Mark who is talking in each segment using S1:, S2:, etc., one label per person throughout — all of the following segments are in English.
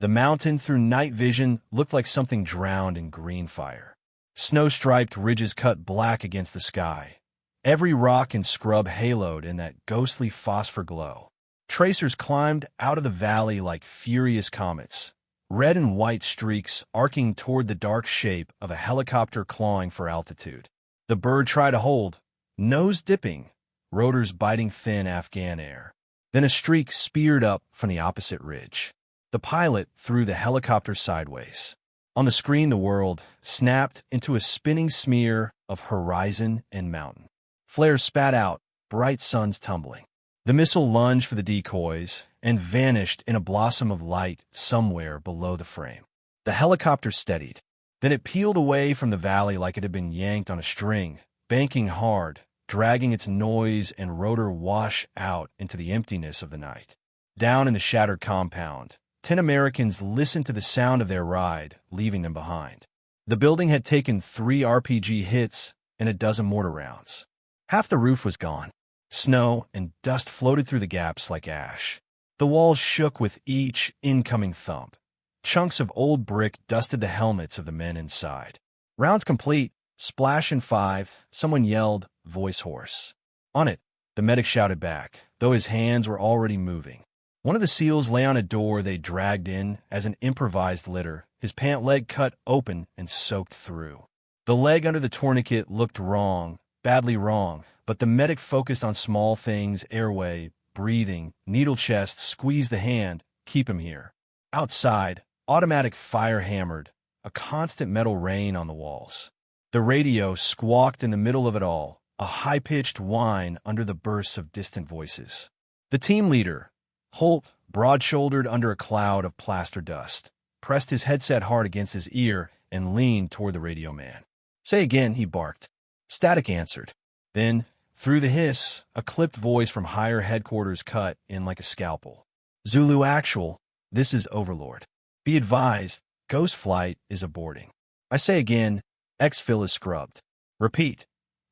S1: The mountain, through night vision, looked like something drowned in green fire. Snow-striped ridges cut black against the sky, every rock and scrub haloed in that ghostly phosphor glow. Tracers climbed out of the valley like furious comets, red and white streaks arcing toward the dark shape of a helicopter clawing for altitude. The bird tried to hold, nose dipping, rotors biting thin Afghan air. Then a streak speared up from the opposite ridge. The pilot threw the helicopter sideways. On the screen, the world snapped into a spinning smear of horizon and mountain. Flares spat out, bright suns tumbling. The missile lunged for the decoys and vanished in a blossom of light somewhere below the frame. The helicopter steadied. Then it peeled away from the valley like it had been yanked on a string, banking hard, dragging its noise and rotor wash out into the emptiness of the night. Down in the shattered compound, 10 Americans listened to the sound of their ride, leaving them behind. The building had taken 3 RPG hits and a dozen mortar rounds. Half the roof was gone. Snow and dust floated through the gaps like ash. The walls shook with each incoming thump. Chunks of old brick dusted the helmets of the men inside. Rounds complete, splash in 5, someone yelled, voice hoarse. On it, the medic shouted back, though his hands were already moving. One of the SEALs lay on a door they dragged in as an improvised litter, his pant leg cut open and soaked through. The leg under the tourniquet looked wrong, badly wrong, but the medic focused on small things: airway, breathing, needle chest, squeeze the hand, keep him here. Outside, automatic fire hammered, a constant metal rain on the walls. The radio squawked in the middle of it all, a high-pitched whine under the bursts of distant voices. The team leader, Holt, broad-shouldered under a cloud of plaster dust, pressed his headset hard against his ear and leaned toward the radio man. "Say again," he barked. Static answered. Then, through the hiss, a clipped voice from higher headquarters cut in like a scalpel. "Zulu Actual, this is Overlord. Be advised, Ghost Flight is aborting. I say again, exfil is scrubbed. Repeat,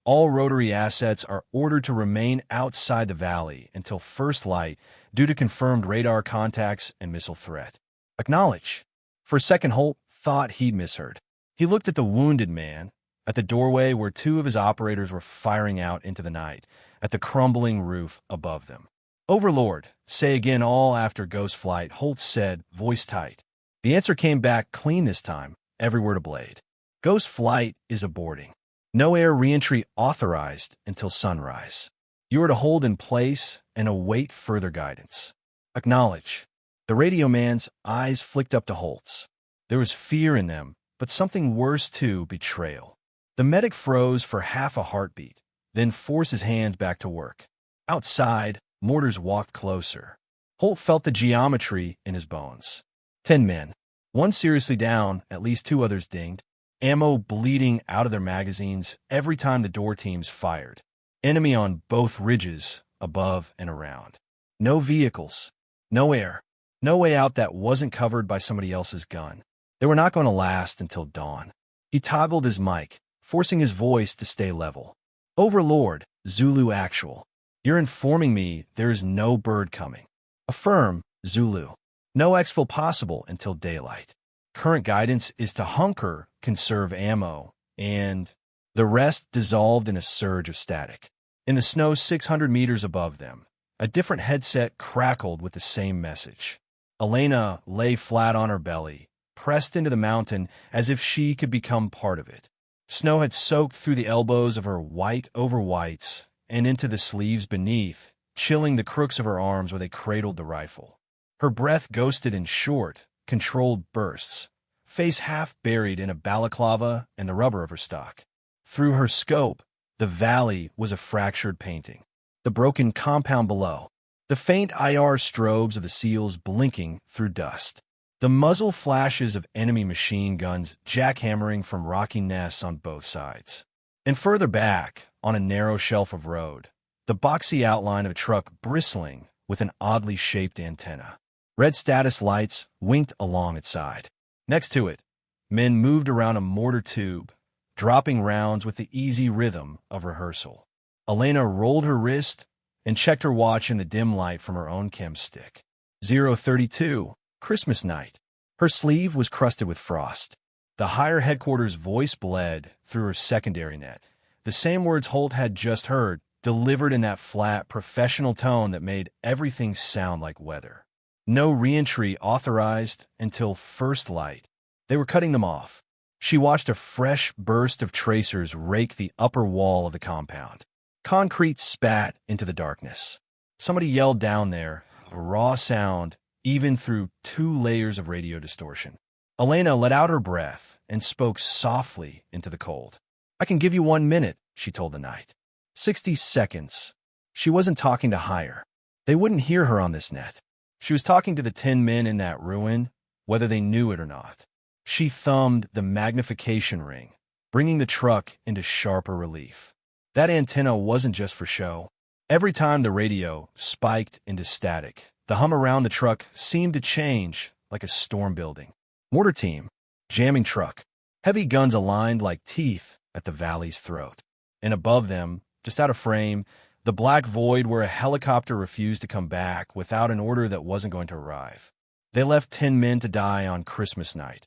S1: all rotary assets are ordered to remain outside the valley until first light due to confirmed radar contacts and missile threat. Acknowledge." For a second, Holt thought he'd misheard. He looked at the wounded man, at the doorway where 2 of his operators were firing out into the night, at the crumbling roof above them. "Overlord, say again all after Ghost Flight," Holt said, voice tight. The answer came back clean this time, every word a blade. "Ghost Flight is aborting. No air reentry authorized until sunrise. You are to hold in place and await further guidance. Acknowledge." The radio man's eyes flicked up to Holt's. There was fear in them, but something worse too, betrayal. The medic froze for half a heartbeat, then forced his hands back to work. Outside, mortars walked closer. Holt felt the geometry in his bones. 10 men. 1 seriously down, at least 2 others dinged. Ammo bleeding out of their magazines every time the door teams fired. Enemy on both ridges, above and around. No vehicles. No air. No way out that wasn't covered by somebody else's gun. They were not going to last until dawn. He toggled his mic, forcing his voice to stay level. "Overlord, Zulu Actual. You're informing me there is no bird coming. Affirm, Zulu. No exfil possible until daylight. Current guidance is to hunker, conserve ammo, and..." The rest dissolved in a surge of static. In the snow 600 meters above them, a different headset crackled with the same message. Elena lay flat on her belly, pressed into the mountain as if she could become part of it. Snow had soaked through the elbows of her white over whites and into the sleeves beneath, chilling the crooks of her arms where they cradled the rifle. Her breath ghosted in short, controlled bursts, face half buried in a balaclava and the rubber of her stock. Through her scope, the valley was a fractured painting. The broken compound below, the faint IR strobes of the SEALs blinking through dust. The muzzle flashes of enemy machine guns jackhammering from rocky nests on both sides. And further back, on a narrow shelf of road, the boxy outline of a truck bristling with an oddly shaped antenna. Red status lights winked along its side. Next to it, men moved around a mortar tube, dropping rounds with the easy rhythm of rehearsal. Elena rolled her wrist and checked her watch in the dim light from her own chem stick. 032, Christmas night. Her sleeve was crusted with frost. The higher headquarters voice bled through her secondary net. The same words Holt had just heard, delivered in that flat, professional tone that made everything sound like weather. No re-entry authorized until first light. They were cutting them off. She watched a fresh burst of tracers rake the upper wall of the compound. Concrete spat into the darkness. Somebody yelled down there, a raw sound, even through 2 layers of radio distortion. Elena let out her breath and spoke softly into the cold. "I can give you 1 minute," she told the night. 60 seconds. She wasn't talking to Hire. They wouldn't hear her on this net. She was talking to the 10 men in that ruin, whether they knew it or not. She thumbed the magnification ring, bringing the truck into sharper relief. That antenna wasn't just for show. Every time the radio spiked into static, the hum around the truck seemed to change like a storm building. Mortar team, jamming truck, heavy guns aligned like teeth at the valley's throat. And above them, just out of frame, the black void where a helicopter refused to come back without an order that wasn't going to arrive. They left 10 men to die on Christmas night.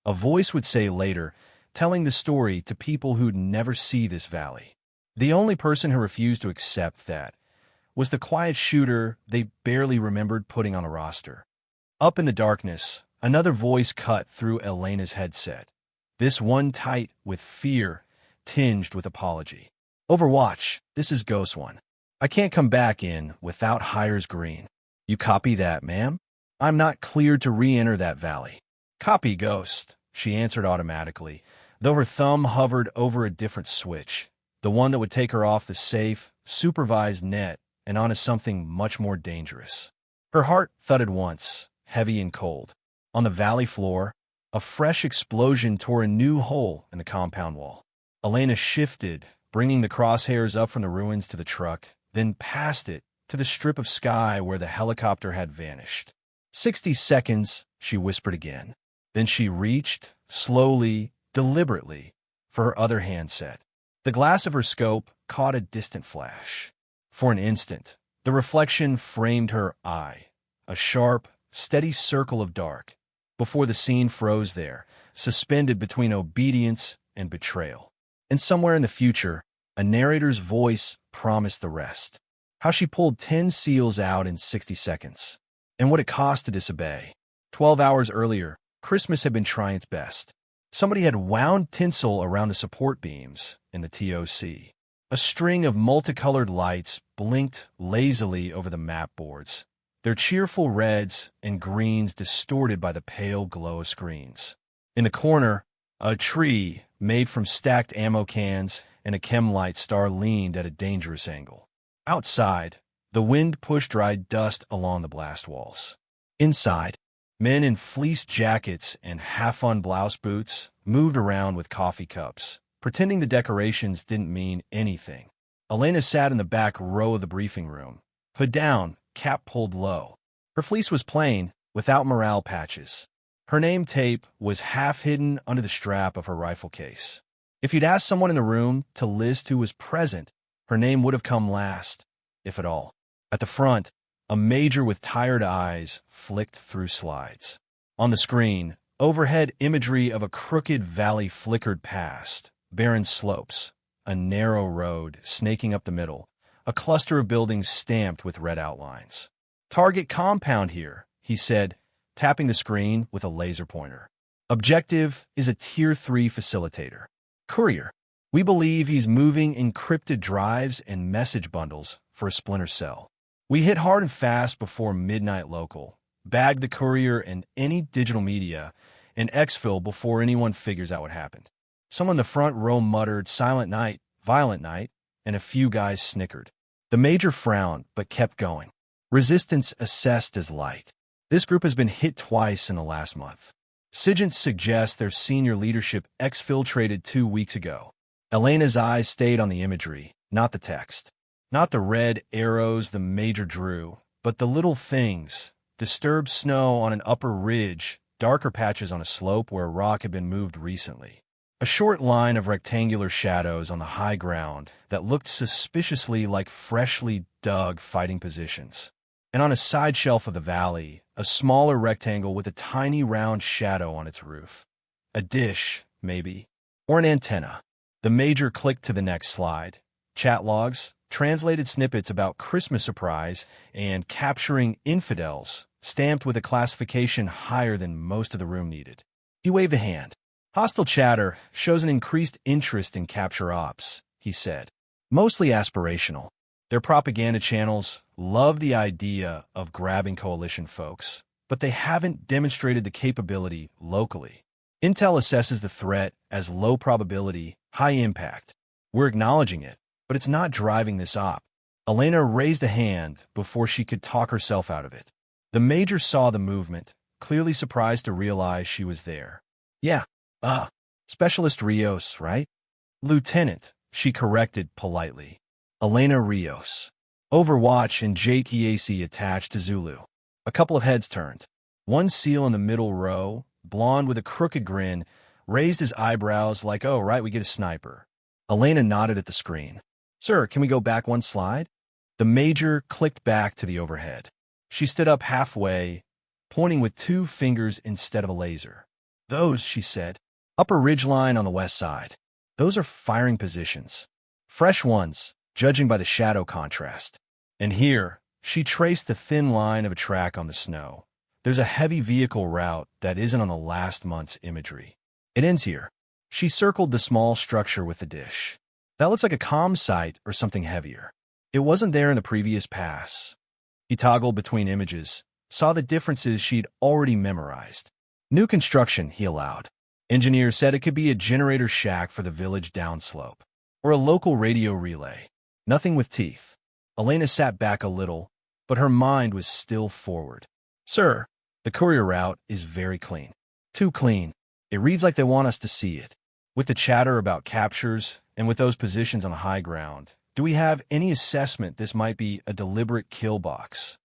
S1: A voice would say later, telling the story to people who'd never see this valley. The only person who refused to accept that was the quiet shooter they barely remembered putting on a roster. Up in the darkness, another voice cut through Elena's headset. This one tight with fear, tinged with apology. "Overwatch, this is Ghost One. I can't come back in without Hire's green. You copy that, ma'am? I'm not cleared to re-enter that valley." "Copy, Ghost," she answered automatically, though her thumb hovered over a different switch, the one that would take her off the safe, supervised net and onto something much more dangerous. Her heart thudded once, heavy and cold. On the valley floor, a fresh explosion tore a new hole in the compound wall. Elena shifted, bringing the crosshairs up from the ruins to the truck, then past it to the strip of sky where the helicopter had vanished. 60 seconds, she whispered again. Then she reached, slowly, deliberately, for her other handset. The glass of her scope caught a distant flash. For an instant, the reflection framed her eye, a sharp, steady circle of dark, before the scene froze there, suspended between obedience and betrayal. And somewhere in the future, a narrator's voice promised the rest. How she pulled 10 seals out in 60 seconds, and what it cost to disobey. 12 hours earlier, Christmas had been trying its best. Somebody had wound tinsel around the support beams in the TOC. A string of multicolored lights blinked lazily over the map boards, their cheerful reds and greens distorted by the pale glow of screens. In the corner, a tree made from stacked ammo cans and a chem-light star leaned at a dangerous angle. Outside, the wind pushed dry dust along the blast walls. Inside, men in fleece jackets and half-on blouse boots moved around with coffee cups, pretending the decorations didn't mean anything. Elena sat in the back row of the briefing room, hood down, cap pulled low. Her fleece was plain, without morale patches. Her name tape was half hidden under the strap of her rifle case. If you'd asked someone in the room to list who was present, her name would have come last, if at all. At the front, a major with tired eyes flicked through slides. On the screen, overhead imagery of a crooked valley flickered past, barren slopes, a narrow road snaking up the middle, a cluster of buildings stamped with red outlines. "Target compound here," he said, tapping the screen with a laser pointer. "Objective is a Tier 3 facilitator. Courier. We believe he's moving encrypted drives and message bundles for a splinter cell. We hit hard and fast before midnight local, bag the courier and any digital media, and exfil before anyone figures out what happened." Someone in the front row muttered, "Silent night, violent night," and a few guys snickered. The major frowned, but kept going. Resistance assessed as light. This group has been hit twice in the last month. Sigint suggests their senior leadership exfiltrated 2 weeks ago. Elena's eyes stayed on the imagery, not the text. Not the red arrows the major drew, but the little things. Disturbed snow on an upper ridge, darker patches on a slope where a rock had been moved recently. A short line of rectangular shadows on the high ground that looked suspiciously like freshly dug fighting positions. and on a side shelf of the valley, a smaller rectangle with a tiny round shadow on its roof. A dish, maybe, or an antenna. The Major clicked to the next slide. Chat logs, translated snippets about Christmas surprise, and capturing infidels, stamped with a classification higher than most of the room needed. He waved a hand. Hostile chatter shows an increased interest in capture ops, he said. Mostly aspirational. Their propaganda channels love the idea of grabbing coalition folks, but they haven't demonstrated the capability locally. Intel assesses the threat as low probability, high impact. We're acknowledging it, but it's not driving this op. Elena raised a hand before she could talk herself out of it. The Major saw the movement, clearly surprised to realize she was there. Yeah, Specialist Rios, right? Lieutenant, she corrected politely. Elena Rios. Overwatch and JTAC attached to Zulu. A couple of heads turned. One SEAL in the middle row, blonde with a crooked grin, raised his eyebrows like, oh, right, we get a sniper. Elena nodded at the screen. Sir, can we go back one slide? The Major clicked back to the overhead. She stood up halfway, pointing with 2 fingers instead of a laser. Those, she said, upper ridgeline on the west side. Those are firing positions. Fresh ones, judging by the shadow contrast. And here, she traced the thin line of a track on the snow. There's a heavy vehicle route that isn't on the last month's imagery. It ends here. She circled the small structure with the dish. That looks like a comm site or something heavier. It wasn't there in the previous pass. He toggled between images, saw the differences she'd already memorized. New construction, he allowed. Engineer said it could be a generator shack for the village downslope, or a local radio relay. Nothing with teeth. Elena sat back a little, but her mind was still forward. Sir, the courier route is very clean. Too clean. It reads like they want us to see it. With the chatter about captures, and with those positions on the high ground, do we have any assessment this might be a deliberate kill box?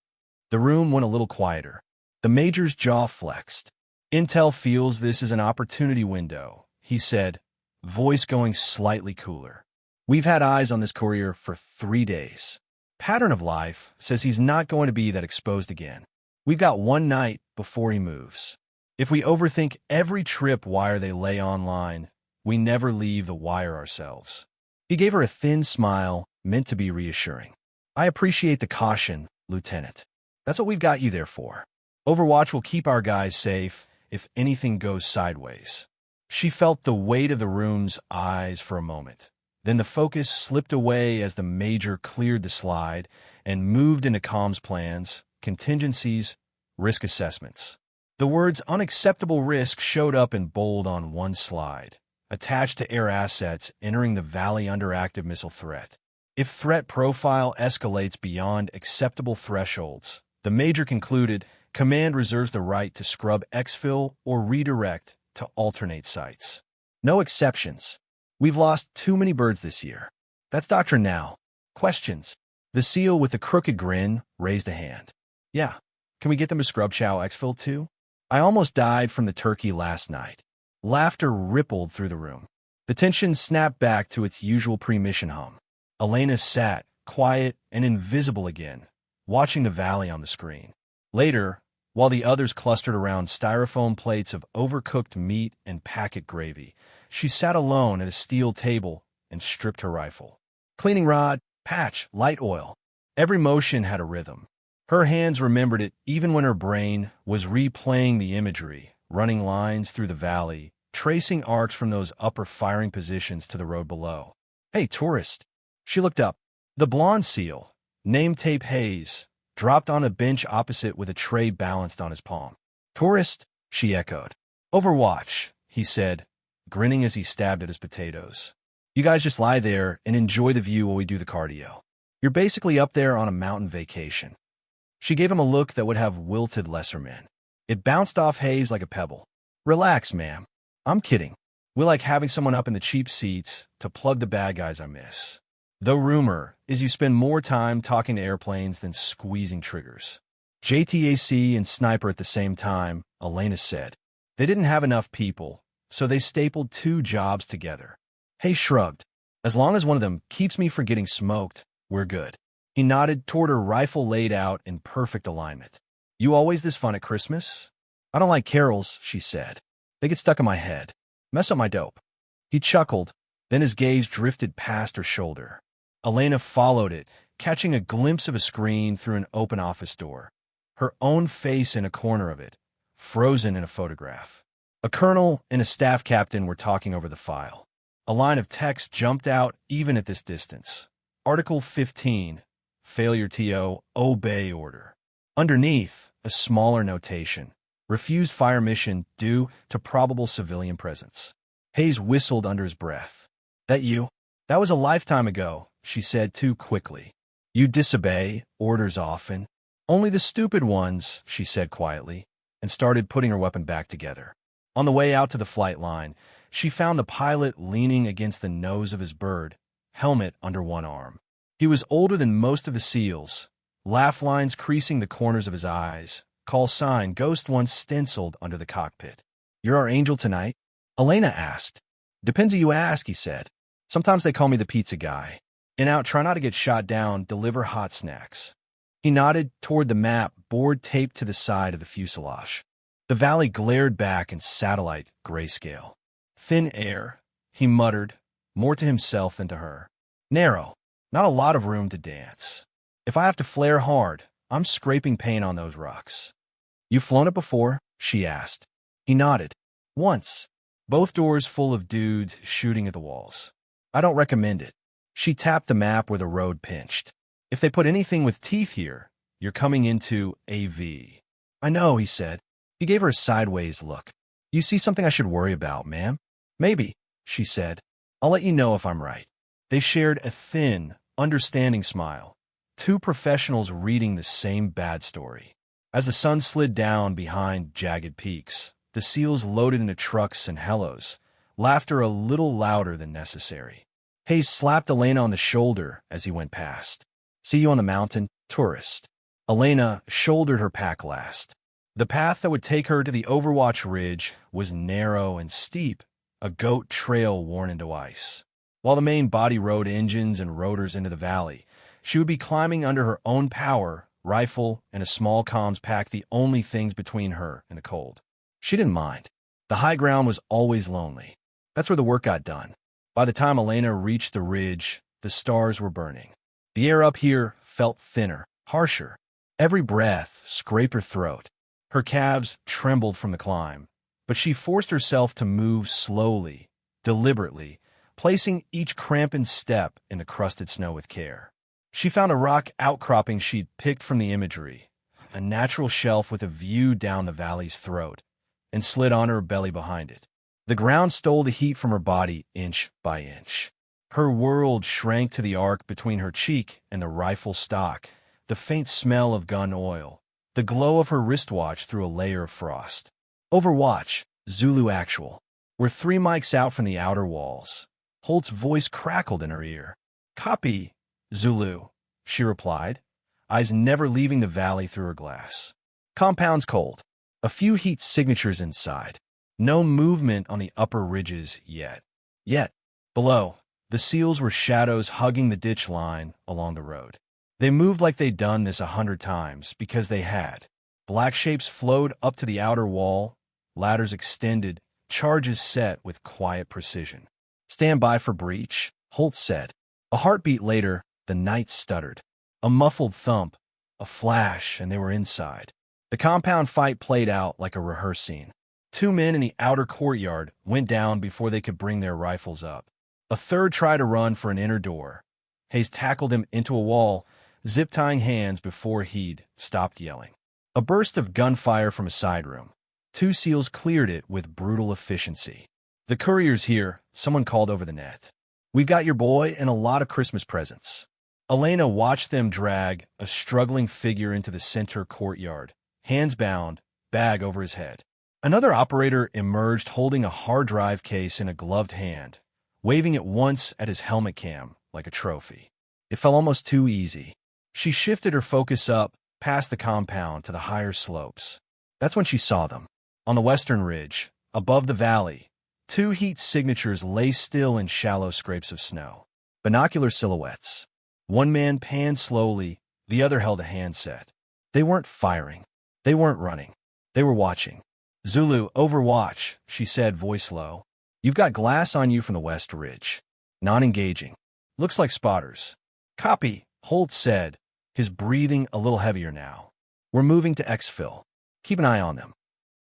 S1: The room went a little quieter. The Major's jaw flexed. Intel feels this is an opportunity window, he said, voice going slightly cooler. We've had eyes on this courier for 3 days. Pattern of life says he's not going to be that exposed again. We've got one night before he moves. If we overthink every trip wire they lay online, we never leave the wire ourselves. He gave her a thin smile, meant to be reassuring. I appreciate the caution, Lieutenant. That's what we've got you there for. Overwatch will keep our guys safe if anything goes sideways. She felt the weight of the room's eyes for a moment. Then the focus slipped away as the Major cleared the slide and moved into comms plans, contingencies, risk assessments. The words unacceptable risk showed up in bold on one slide, attached to air assets entering the valley under active missile threat. If threat profile escalates beyond acceptable thresholds, the Major concluded, Command reserves the right to scrub exfil or redirect to alternate sites. No exceptions. We've lost too many birds this year. That's doctrine now. Questions? The SEAL with the crooked grin raised a hand. Yeah. Can we get them to scrub chow exfil too? I almost died from the turkey last night. Laughter rippled through the room. The tension snapped back to its usual pre-mission hum. Elena sat, quiet and invisible again, watching the valley on the screen. Later, while the others clustered around styrofoam plates of overcooked meat and packet gravy, she sat alone at a steel table and stripped her rifle. Cleaning rod, patch, light oil. Every motion had a rhythm. Her hands remembered it even when her brain was replaying the imagery, running lines through the valley, tracing arcs from those upper firing positions to the road below. Hey, tourist. She looked up. The blonde SEAL, name tape Hayes, dropped on a bench opposite with a tray balanced on his palm. Tourist, she echoed. Overwatch, he said, grinning as he stabbed at his potatoes. You guys just lie there and enjoy the view while we do the cardio. You're basically up there on a mountain vacation. She gave him a look that would have wilted lesser men. It bounced off Hayes like a pebble. Relax, ma'am. I'm kidding. We like having someone up in the cheap seats to plug the bad guys I miss. The rumor is you spend more time talking to airplanes than squeezing triggers. JTAC and Sniper at the same time, Elena said. They didn't have enough people, so they stapled 2 jobs together. Hayes shrugged. As long as one of them keeps me from getting smoked, we're good. He nodded toward her rifle laid out in perfect alignment. You always this fun at Christmas? I don't like carols, she said. They get stuck in my head. Mess up my dope. He chuckled, then his gaze drifted past her shoulder. Elena followed it, catching a glimpse of a screen through an open office door. Her own face in a corner of it, frozen in a photograph. A colonel and a staff captain were talking over the file. A line of text jumped out even at this distance. Article 15, Failure TO, Obey Order. Underneath, a smaller notation. Refused fire mission due to probable civilian presence. Hayes whistled under his breath. That you? That was a lifetime ago, she said too quickly. You disobey orders often. Only the stupid ones, she said quietly, and started putting her weapon back together. On the way out to the flight line, she found the pilot leaning against the nose of his bird, helmet under one arm. He was older than most of the SEALs, laugh lines creasing the corners of his eyes, call sign Ghost once stenciled under the cockpit. You're our angel tonight? Elena asked. Depends who you ask, he said. Sometimes they call me the pizza guy. In out, try not to get shot down, deliver hot snacks. He nodded toward the map board taped to the side of the fuselage. The valley glared back in satellite grayscale. Thin air, he muttered, more to himself than to her. Narrow, not a lot of room to dance. If I have to flare hard, I'm scraping paint on those rocks. You flown it before? She asked. He nodded. Once. Both doors full of dudes shooting at the walls. I don't recommend it. She tapped the map where the road pinched. If they put anything with teeth here, you're coming into AV. I know, he said. He gave her a sideways look. You see something I should worry about, ma'am? Maybe, she said. I'll let you know if I'm right. They shared a thin, understanding smile. Two professionals reading the same bad story. As the sun slid down behind jagged peaks, the SEALs loaded into trucks and helos, laughter a little louder than necessary. Hayes slapped Elena on the shoulder as he went past. See you on the mountain, tourist. Elena shouldered her pack last. The path that would take her to the Overwatch Ridge was narrow and steep, a goat trail worn into ice. While the main body rode engines and rotors into the valley, she would be climbing under her own power, rifle, and a small comms pack, the only things between her and the cold. She didn't mind. The high ground was always lonely. That's where the work got done. By the time Elena reached the ridge, the stars were burning. The air up here felt thinner, harsher. Every breath scraped her throat. Her calves trembled from the climb, but she forced herself to move slowly, deliberately, placing each cramping step in the crusted snow with care. She found a rock outcropping she'd picked from the imagery, a natural shelf with a view down the valley's throat, and slid on her belly behind it. The ground stole the heat from her body inch by inch. Her world shrank to the arc between her cheek and the rifle stock, the faint smell of gun oil, the glow of her wristwatch through a layer of frost. Overwatch, Zulu Actual. We're 3 mics out from the outer walls. Holt's voice crackled in her ear. Copy, Zulu, she replied, eyes never leaving the valley through her glass. Compound's cold. A few heat signatures inside. No movement on the upper ridges yet. Below, the SEALs were shadows hugging the ditch line along the road. They moved like they'd done this 100 times, because they had. Black shapes flowed up to the outer wall, ladders extended, charges set with quiet precision. Stand by for breach, Holt said. A heartbeat later, the night stuttered. A muffled thump, a flash, and they were inside. The compound fight played out like a rehearsed scene. 2 men in the outer courtyard went down before they could bring their rifles up. A third tried to run for an inner door. Hayes tackled him into a wall, zip-tying hands before he'd stopped yelling. A burst of gunfire from a side room. 2 SEALs cleared it with brutal efficiency. The courier's here, someone called over the net. We've got your boy and a lot of Christmas presents. Elena watched them drag a struggling figure into the center courtyard, hands bound, bag over his head. Another operator emerged holding a hard drive case in a gloved hand, waving it once at his helmet cam like a trophy. It felt almost too easy. She shifted her focus up, past the compound to the higher slopes. That's when she saw them. On the western ridge, above the valley, 2 heat signatures lay still in shallow scrapes of snow. Binocular silhouettes. One man panned slowly, the other held a handset. They weren't firing. They weren't running. They were watching. Zulu, overwatch, she said, voice low. You've got glass on you from the west ridge. Non-engaging. Looks like spotters. Copy, Holt said, his breathing a little heavier now. We're moving to exfil. Keep an eye on them.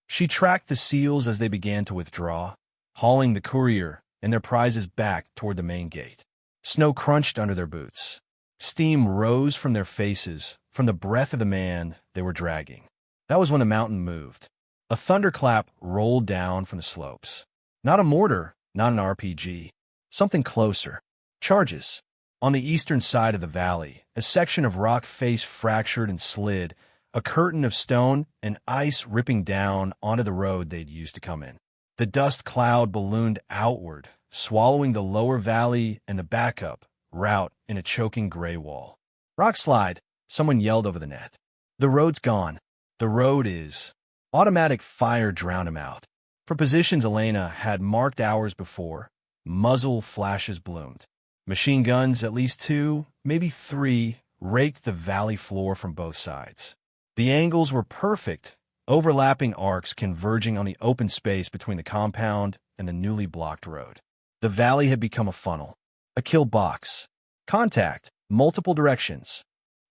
S1: She tracked the SEALs as they began to withdraw, hauling the courier and their prizes back toward the main gate. Snow crunched under their boots. Steam rose from their faces, from the breath of the man they were dragging. That was when the mountain moved. A thunderclap rolled down from the slopes. Not a mortar, not an RPG. Something closer. Charges. On the eastern side of the valley, a section of rock face fractured and slid, a curtain of stone and ice ripping down onto the road they'd used to come in. The dust cloud ballooned outward, swallowing the lower valley and the backup route in a choking gray wall. Rock slide, someone yelled over the net. The road's gone. The road is. Automatic fire drowned him out. For positions Elena had marked hours before, muzzle flashes bloomed. Machine guns, at least 2, maybe 3, raked the valley floor from both sides. The angles were perfect, overlapping arcs converging on the open space between the compound and the newly blocked road. The valley had become a funnel, a kill box. Contact, multiple directions.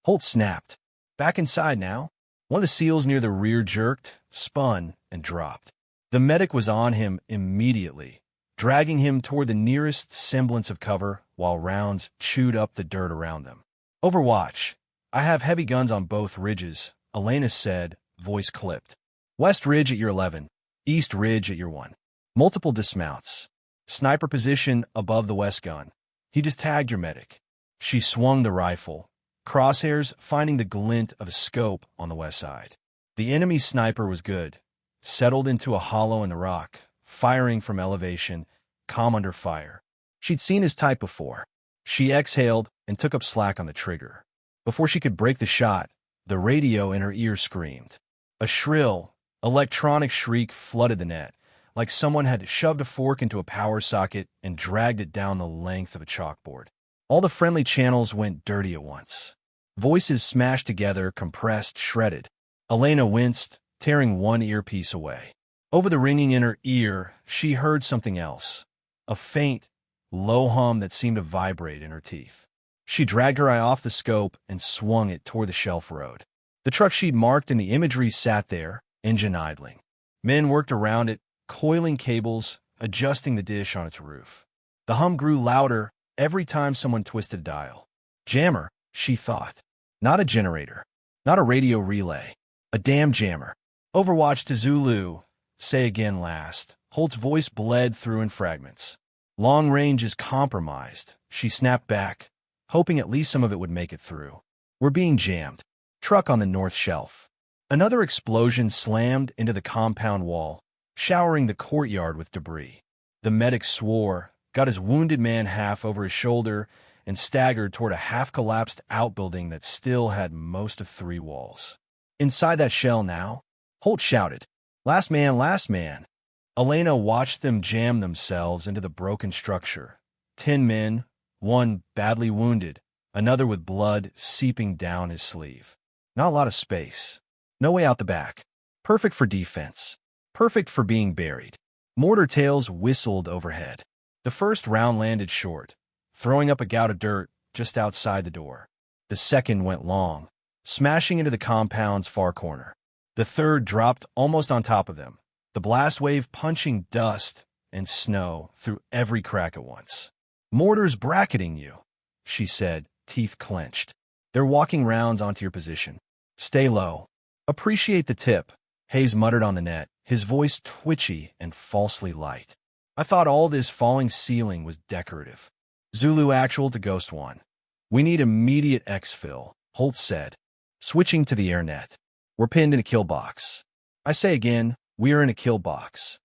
S1: Holt snapped. Back inside now. One of the SEALs near the rear jerked, spun, and dropped. The medic was on him immediately, dragging him toward the nearest semblance of cover while rounds chewed up the dirt around them. Overwatch. I have heavy guns on both ridges, Elena said, voice clipped. West Ridge at your 11, East Ridge at your 1. Multiple dismounts. Sniper position above the west gun. He just tagged your medic. She swung the rifle, crosshairs finding the glint of a scope on the west side. The enemy sniper was good, settled into a hollow in the rock, firing from elevation, calm under fire. She'd seen his type before. She exhaled and took up slack on the trigger. Before she could break the shot, the radio in her ear screamed. A shrill, electronic shriek flooded the net, like someone had shoved a fork into a power socket and dragged it down the length of a chalkboard. All the friendly channels went dirty at once. Voices smashed together, compressed, shredded. Elena winced, tearing one earpiece away. Over the ringing in her ear, she heard something else. A faint, low hum that seemed to vibrate in her teeth. She dragged her eye off the scope and swung it toward the shelf road. The truck she'd marked in the imagery sat there, engine idling. Men worked around it, coiling cables, adjusting the dish on its roof. The hum grew louder every time someone twisted a dial. Jammer, she thought. Not a generator. Not a radio relay. A damn jammer. Overwatch to Zulu. Say again last. Holt's voice bled through in fragments. Long range is compromised. She snapped back, hoping at least some of it would make it through. We're being jammed. Truck on the north shelf. Another explosion slammed into the compound wall, showering the courtyard with debris. The medic swore, got his wounded man half over his shoulder, and staggered toward a half-collapsed outbuilding that still had most of 3 walls. Inside that shell now, Holt shouted, Last man, last man. Elena watched them jam themselves into the broken structure. 10 men, one badly wounded, another with blood seeping down his sleeve. Not a lot of space. No way out the back. Perfect for defense. Perfect for being buried. Mortar tails whistled overhead. The first round landed short, throwing up a gout of dirt just outside the door. The second went long, smashing into the compound's far corner. The third dropped almost on top of them, the blast wave punching dust and snow through every crack at once. Mortar's bracketing you, she said, teeth clenched. They're walking rounds onto your position. Stay low. Appreciate the tip, Hayes muttered on the net, his voice twitchy and falsely light. I thought all this falling ceiling was decorative. Zulu actual to Ghost 1. We need immediate exfil, Holt said, switching to the airnet. We're pinned in a kill box. I say again, we are in a kill box.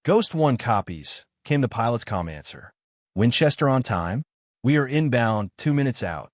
S1: Ghost 1 copies, came the pilot's comm answer. Winchester on time. We are inbound 2 minutes out.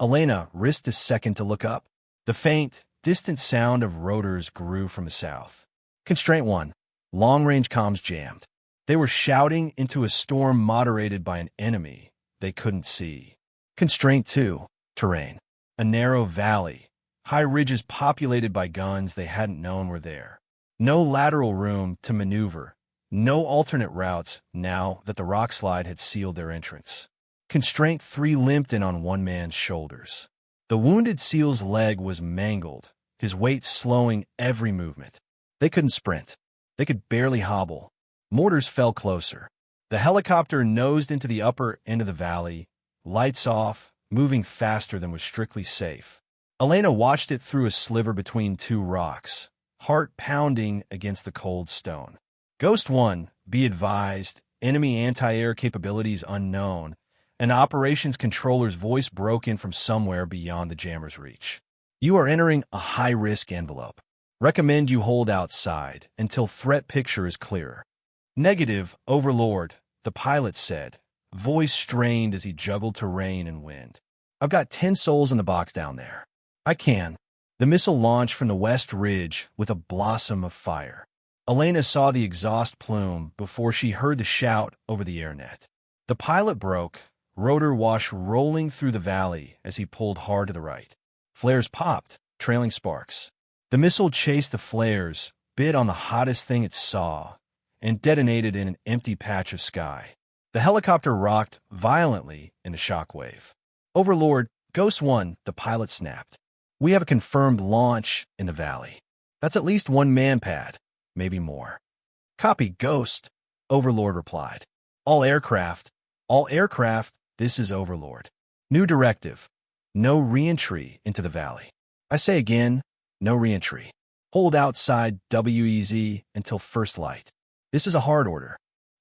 S1: Elena risked a second to look up. The faint, distant sound of rotors grew from the south. Constraint 1. Long-range comms jammed. They were shouting into a storm moderated by an enemy they couldn't see. Constraint 2. Terrain. A narrow valley. High ridges populated by guns they hadn't known were there. No lateral room to maneuver. No alternate routes now that the rock slide had sealed their entrance. Constraint 3 limped in on one man's shoulders. The wounded SEAL's leg was mangled, his weight slowing every movement. They couldn't sprint. They could barely hobble. Mortars fell closer. The helicopter nosed into the upper end of the valley, lights off, moving faster than was strictly safe. Elena watched it through a sliver between two rocks, heart pounding against the cold stone. Ghost 1, be advised, enemy anti-air capabilities unknown. An operations controller's voice broke in from somewhere beyond the jammer's reach. You are entering a high-risk envelope. Recommend you hold outside until threat picture is clearer. Negative, Overlord, the pilot said, voice strained as he juggled terrain and wind. I've got 10 souls in the box down there. I can. The missile launched from the west ridge with a blossom of fire. Elena saw the exhaust plume before she heard the shout over the airnet. The pilot broke, rotor wash rolling through the valley as he pulled hard to the right. Flares popped, trailing sparks. The missile chased the flares, bit on the hottest thing it saw, and detonated in an empty patch of sky. The helicopter rocked violently in the shockwave. Overlord, Ghost 1, the pilot snapped. We have a confirmed launch in the valley. That's at least one man-pad, maybe more. Copy, Ghost, Overlord replied. All aircraft, this is Overlord. New directive. No re-entry into the valley. I say again, no re-entry. Hold outside WEZ until first light. This is a hard order.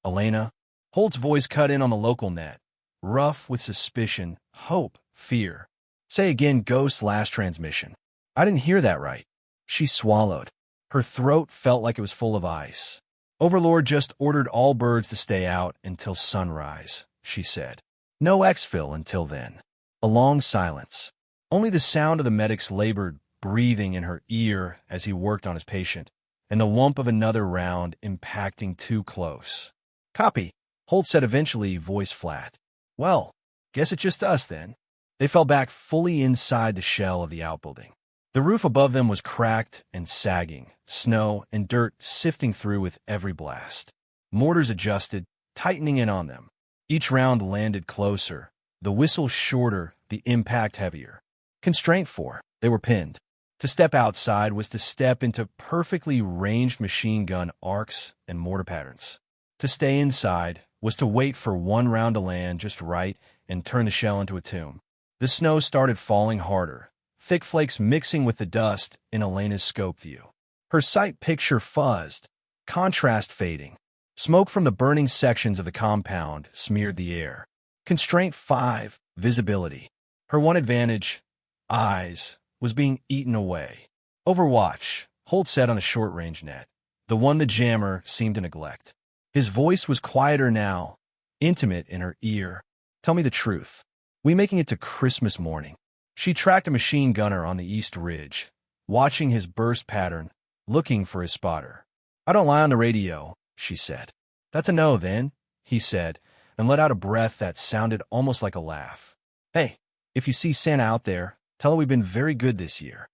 S1: Elena. Holt's voice cut in on the local net, rough with suspicion, hope, fear. Say again, Ghost's last transmission. I didn't hear that right. She swallowed. Her throat felt like it was full of ice. Overlord just ordered all birds to stay out until sunrise, she said. No exfil until then. A long silence. Only the sound of the medic's labored breathing in her ear as he worked on his patient, and the whump of another round impacting too close. Copy, Holt said eventually, voice flat. Well, guess it's just us then. They fell back fully inside the shell of the outbuilding. The roof above them was cracked and sagging, snow and dirt sifting through with every blast. Mortars adjusted, tightening in on them. Each round landed closer, the whistle shorter, the impact heavier. Constraint 4, they were pinned. To step outside was to step into perfectly ranged machine gun arcs and mortar patterns. To stay inside was to wait for one round to land just right and turn the shell into a tomb. The snow started falling harder, thick flakes mixing with the dust in Elena's scope view. Her sight picture fuzzed, contrast fading. Smoke from the burning sections of the compound smeared the air. Constraint 5, visibility. Her one advantage, eyes, was being eaten away. Overwatch, Holt said on the short-range net, the one the jammer seemed to neglect. His voice was quieter now, intimate in her ear. Tell me the truth. We making it to Christmas morning? She tracked a machine gunner on the east ridge, watching his burst pattern, looking for his spotter. I don't lie on the radio, she said. That's a no, then, he said, and let out a breath that sounded almost like a laugh. Hey, if you see Santa out there, tell her we've been very good this year.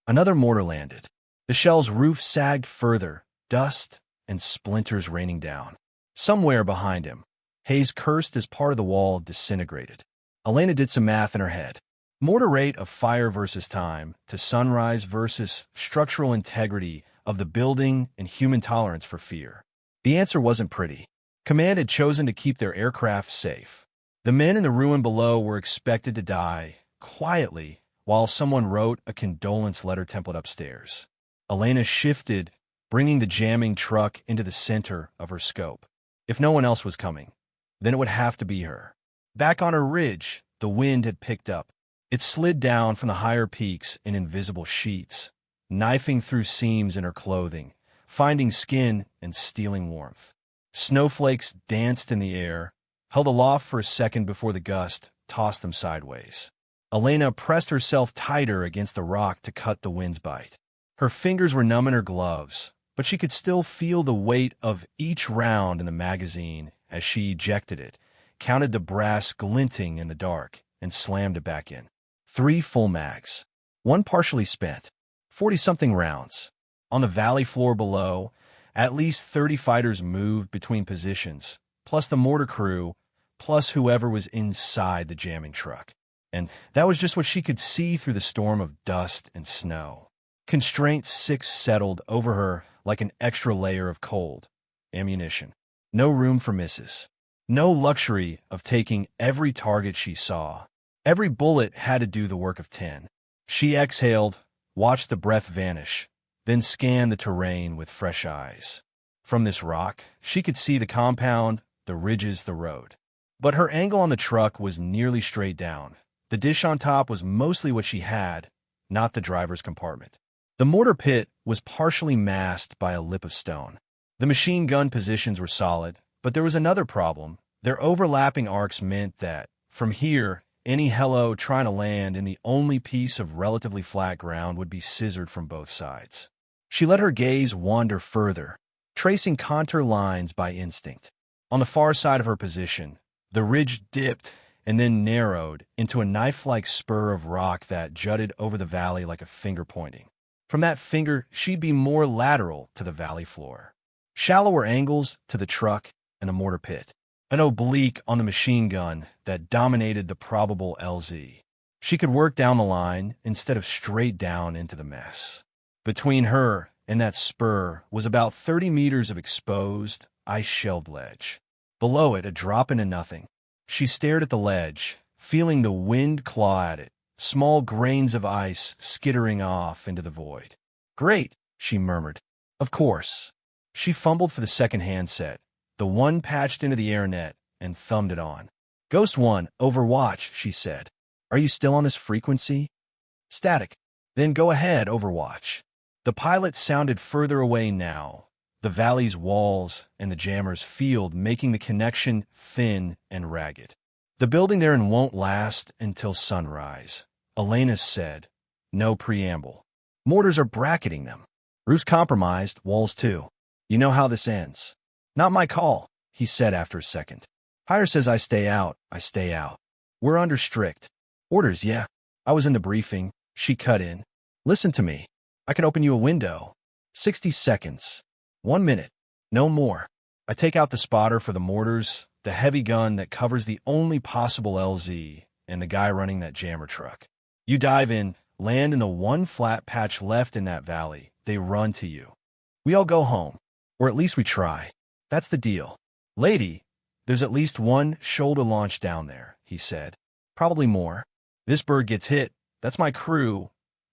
S1: Another mortar landed. The shell's roof sagged further, dust and splinters raining down. Somewhere behind him, haze cursed as part of the wall disintegrated. Elena did some math in her head. Mortar rate of fire versus time to sunrise versus structural integrity of the building and human tolerance for fear. The answer wasn't pretty. Command had chosen to keep their aircraft safe. The men in the ruin below were expected to die quietly while someone wrote a condolence letter template upstairs. Elena shifted, bringing the jamming truck into the center of her scope. If no one else was coming, then it would have to be her. Back on her ridge, the wind had picked up. It slid down from the higher peaks in invisible sheets, knifing through seams in her clothing, finding skin and stealing warmth. Snowflakes danced in the air, held aloft for a second before the gust tossed them sideways. Elena pressed herself tighter against the rock to cut the wind's bite. Her fingers were numb in her gloves, but she could still feel the weight of each round in the magazine as she ejected it, counted the brass glinting in the dark, and slammed it back in. 3 full mags. 1 partially spent. 40-something rounds. On the valley floor below, at least 30 fighters moved between positions, plus the mortar crew, plus whoever was inside the jamming truck. And that was just what she could see through the storm of dust and snow. Constraint 6 settled over her like an extra layer of cold. Ammunition. No room for misses. No luxury of taking every target she saw. Every bullet had to do the work of 10. She exhaled, watched the breath vanish, then scanned the terrain with fresh eyes. From this rock, she could see the compound, the ridges, the road. But her angle on the truck was nearly straight down. The dish on top was mostly what she had, not the driver's compartment. The mortar pit was partially masked by a lip of stone. The machine gun positions were solid, but there was another problem. Their overlapping arcs meant that, from here, any hello trying to land in the only piece of relatively flat ground would be scissored from both sides. She let her gaze wander further, tracing contour lines by instinct. On the far side of her position, the ridge dipped and then narrowed into a knife-like spur of rock that jutted over the valley like a finger pointing. From that finger, she'd be more lateral to the valley floor. Shallower angles to the truck and the mortar pit. An oblique on the machine gun that dominated the probable LZ. She could work down the line instead of straight down into the mess. Between her and that spur was about 30 meters of exposed, ice-shelved ledge. Below it, a drop into nothing. She stared at the ledge, feeling the wind claw at it, small grains of ice skittering off into the void. "Great," she murmured. "Of course." She fumbled for the second handset, the one patched into the air net, and thumbed it on. "Ghost 1, Overwatch," she said. "Are you still on this frequency?" "Static." "Then go ahead, Overwatch." The pilot sounded further away now, the valley's walls and the jammer's field making the connection thin and ragged. "The building therein won't last until sunrise," Elena said. No preamble. "Mortars are bracketing them. Roof's compromised, walls too. You know how this ends." "Not my call," he said after a second. "Hire says I stay out, I stay out. We're under strict orders, yeah. I was in the briefing." She cut in. "Listen to me. I can open you a window. 60 seconds. 1 minute. No more. I take out the spotter for the mortars, the heavy gun that covers the only possible LZ, and the guy running that jammer truck. You dive in, land in the one flat patch left in that valley. They run to you. We all go home. Or at least we try. That's the deal. Lady, there's at least 1 shoulder launch down there," he said. "Probably more. This bird gets hit. That's my crew,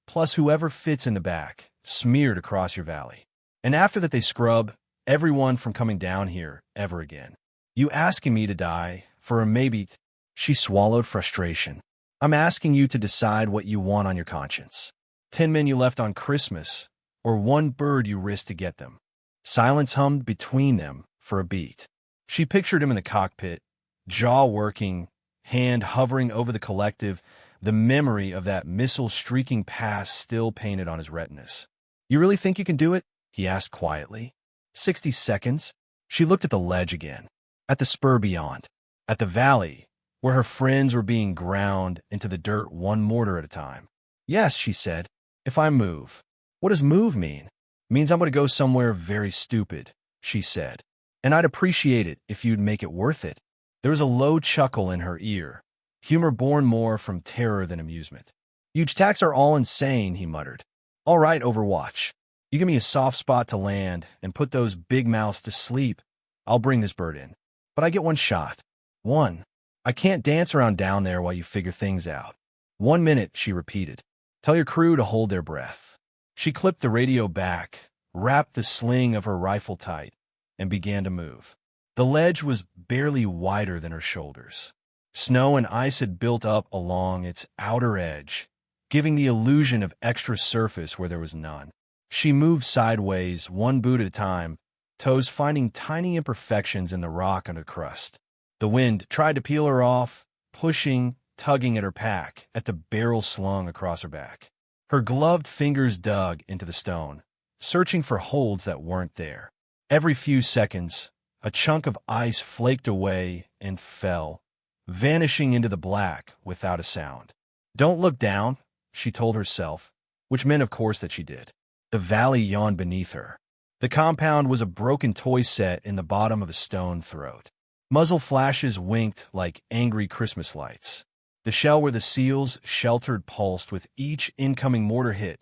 S1: plus whoever fits in the back, smeared across your valley. And after that they scrub everyone from coming down here ever again. You asking me to die for a maybe..." She swallowed frustration. "I'm asking you to decide what you want on your conscience. 10 men you left on Christmas, or 1 bird you risked to get them." Silence hummed between them for a beat. She pictured him in the cockpit, jaw working, hand hovering over the collective, the memory of that missile streaking past still painted on his retinas. "You really think you can do it?" he asked quietly. 60 seconds. She looked at the ledge again, at the spur beyond, at the valley, where her friends were being ground into the dirt 1 mortar at a time. "Yes," she said, "if I move." "What does move mean?" "Means I'm going to go somewhere very stupid," she said. "And I'd appreciate it if you'd make it worth it." There was a low chuckle in her ear, humor born more from terror than amusement. "Huge attacks are all insane," he muttered. "All right, Overwatch. You give me a soft spot to land and put those big mouths to sleep. I'll bring this bird in. But I get 1 shot. 1. I can't dance around down there while you figure things out." 1 minute, she repeated. "Tell your crew to hold their breath." She clipped the radio back, wrapped the sling of her rifle tight, and began to move. The ledge was barely wider than her shoulders. Snow and ice had built up along its outer edge, giving the illusion of extra surface where there was none. She moved sideways, 1 boot at a time, toes finding tiny imperfections in the rock under crust. The wind tried to peel her off, pushing, tugging at her pack, at the barrel slung across her back. Her gloved fingers dug into the stone, searching for holds that weren't there. Every few seconds, a chunk of ice flaked away and fell, vanishing into the black without a sound. Don't look down, she told herself, which meant, of course, that she did. The valley yawned beneath her. The compound was a broken toy set in the bottom of a stone throat. Muzzle flashes winked like angry Christmas lights. The shell where the seals sheltered pulsed with each incoming mortar hit,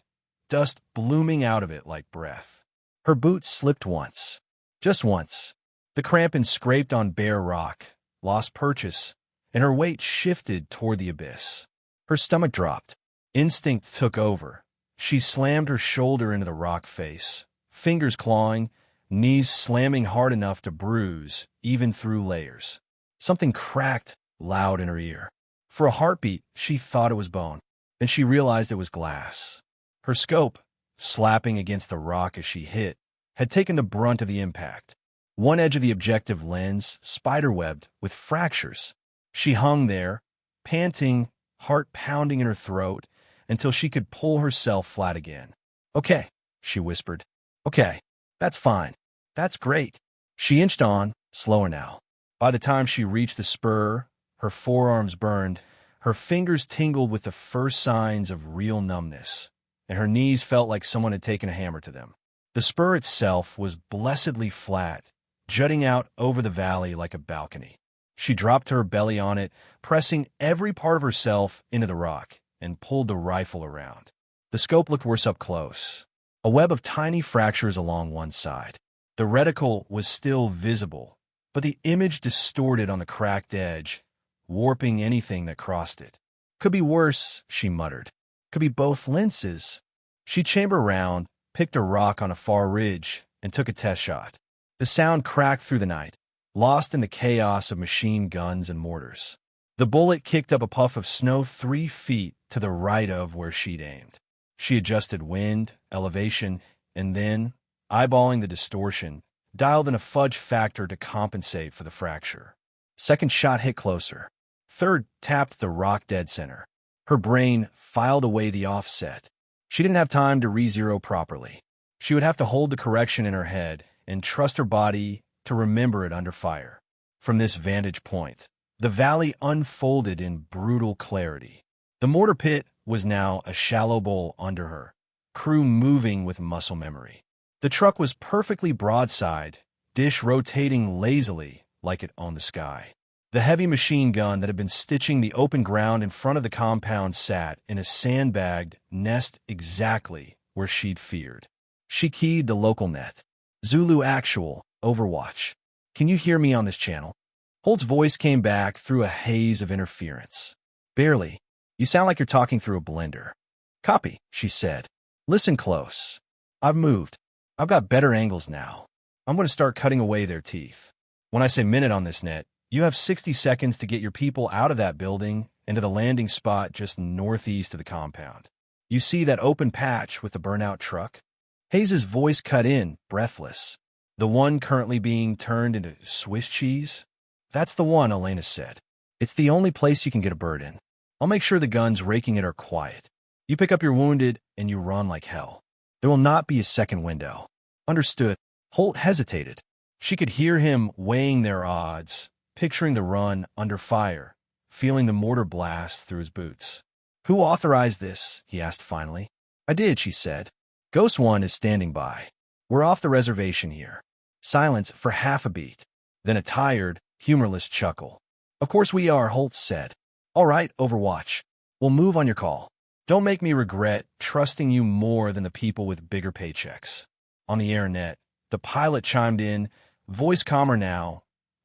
S1: dust blooming out of it like breath. Her boots slipped once. Just once. The crampon scraped on bare rock, lost purchase, and her weight shifted toward the abyss. Her stomach dropped. Instinct took over. She slammed her shoulder into the rock face, fingers clawing, knees slamming hard enough to bruise, even through layers. Something cracked loud in her ear. For a heartbeat, she thought it was bone. Then she realized it was glass. Her scope, slapping against the rock as she hit, had taken the brunt of the impact. One edge of the objective lens spiderwebbed with fractures. She hung there, panting, heart pounding in her throat, until she could pull herself flat again. "Okay," she whispered. "Okay, that's fine. That's great." She inched on, slower now. By the time she reached the spur, her forearms burned, her fingers tingled with the first signs of real numbness, and her knees felt like someone had taken a hammer to them. The spur itself was blessedly flat, jutting out over the valley like a balcony. She dropped her belly on it, pressing every part of herself into the rock, and pulled the rifle around. The scope looked worse up close. A web of tiny fractures along one side. The reticle was still visible, but the image distorted on the cracked edge, warping anything that crossed it. "Could be worse," she muttered. "Could be both lenses." She chambered round, picked a rock on a far ridge, and took a test shot. The sound cracked through the night, lost in the chaos of machine guns and mortars. The bullet kicked up a puff of snow 3 feet to the right of where she'd aimed. She adjusted wind, elevation, and then, eyeballing the distortion, dialed in a fudge factor to compensate for the fracture. Second shot hit closer. Third tapped the rock dead center. Her brain filed away the offset. She didn't have time to re-zero properly. She would have to hold the correction in her head and trust her body to remember it under fire. From this vantage point, the valley unfolded in brutal clarity. The mortar pit was now a shallow bowl under her, crew moving with muscle memory. The truck was perfectly broadside, dish rotating lazily like it owned the sky. The heavy machine gun that had been stitching the open ground in front of the compound sat in a sandbagged nest exactly where she'd feared. She keyed the local net. "Zulu Actual, Overwatch. Can you hear me on this channel?" Holt's voice came back through a haze of interference. "Barely. You sound like you're talking through a blender." "Copy," she said. "Listen close. I've moved. I've got better angles now. I'm going to start cutting away their teeth. When I say minute on this net, you have 60 seconds to get your people out of that building and to the landing spot just northeast of the compound. You see that open patch with the burnout truck?" Hayes's voice cut in, breathless. "The one currently being turned into Swiss cheese?" "That's the one," Elena said. "It's the only place you can get a bird in. I'll make sure the guns raking it are quiet. You pick up your wounded and you run like hell. There will not be a second window." "Understood." Holt hesitated. She could hear him weighing their odds, picturing the run under fire, feeling the mortar blast through his boots. "Who authorized this?" he asked finally. "I did," she said. "Ghost One is standing by. We're off the reservation here." Silence for half a beat. Then a tired, humorless chuckle. "Of course we are," Holt said. "All right, Overwatch. We'll move on your call. Don't make me regret trusting you more than the people with bigger paychecks." On the air net, the pilot chimed in, voice calmer now,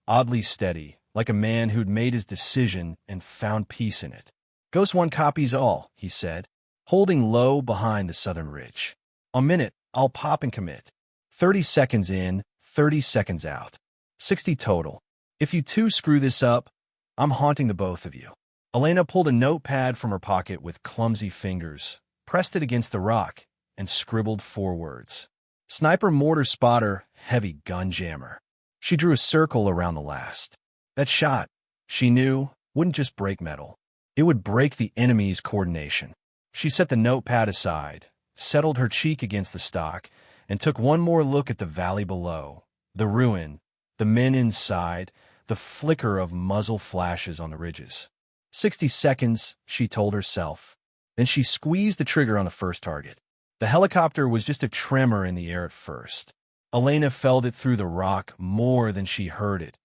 S1: oddly steady, like a man who'd made his decision and found peace in it. "Ghost One copies all," he said, holding low behind the southern ridge. "A minute, I'll pop and commit. 30 seconds in, 30 seconds out. 60 total. If you two screw this up, I'm haunting the both of you." Elena pulled a notepad from her pocket with clumsy fingers, pressed it against the rock, and scribbled 4 words. "Sniper mortar spotter, heavy gun jammer." She drew a circle around the last. That shot, she knew, wouldn't just break metal. It would break the enemy's coordination. She set the notepad aside, settled her cheek against the stock, and took one more look at the valley below, the ruin, the men inside, the flicker of muzzle flashes on the ridges. 60 seconds, she told herself. Then she squeezed the trigger on the first target. The helicopter was just a tremor in the air at first. Elena felt it through the rock more than she heard it.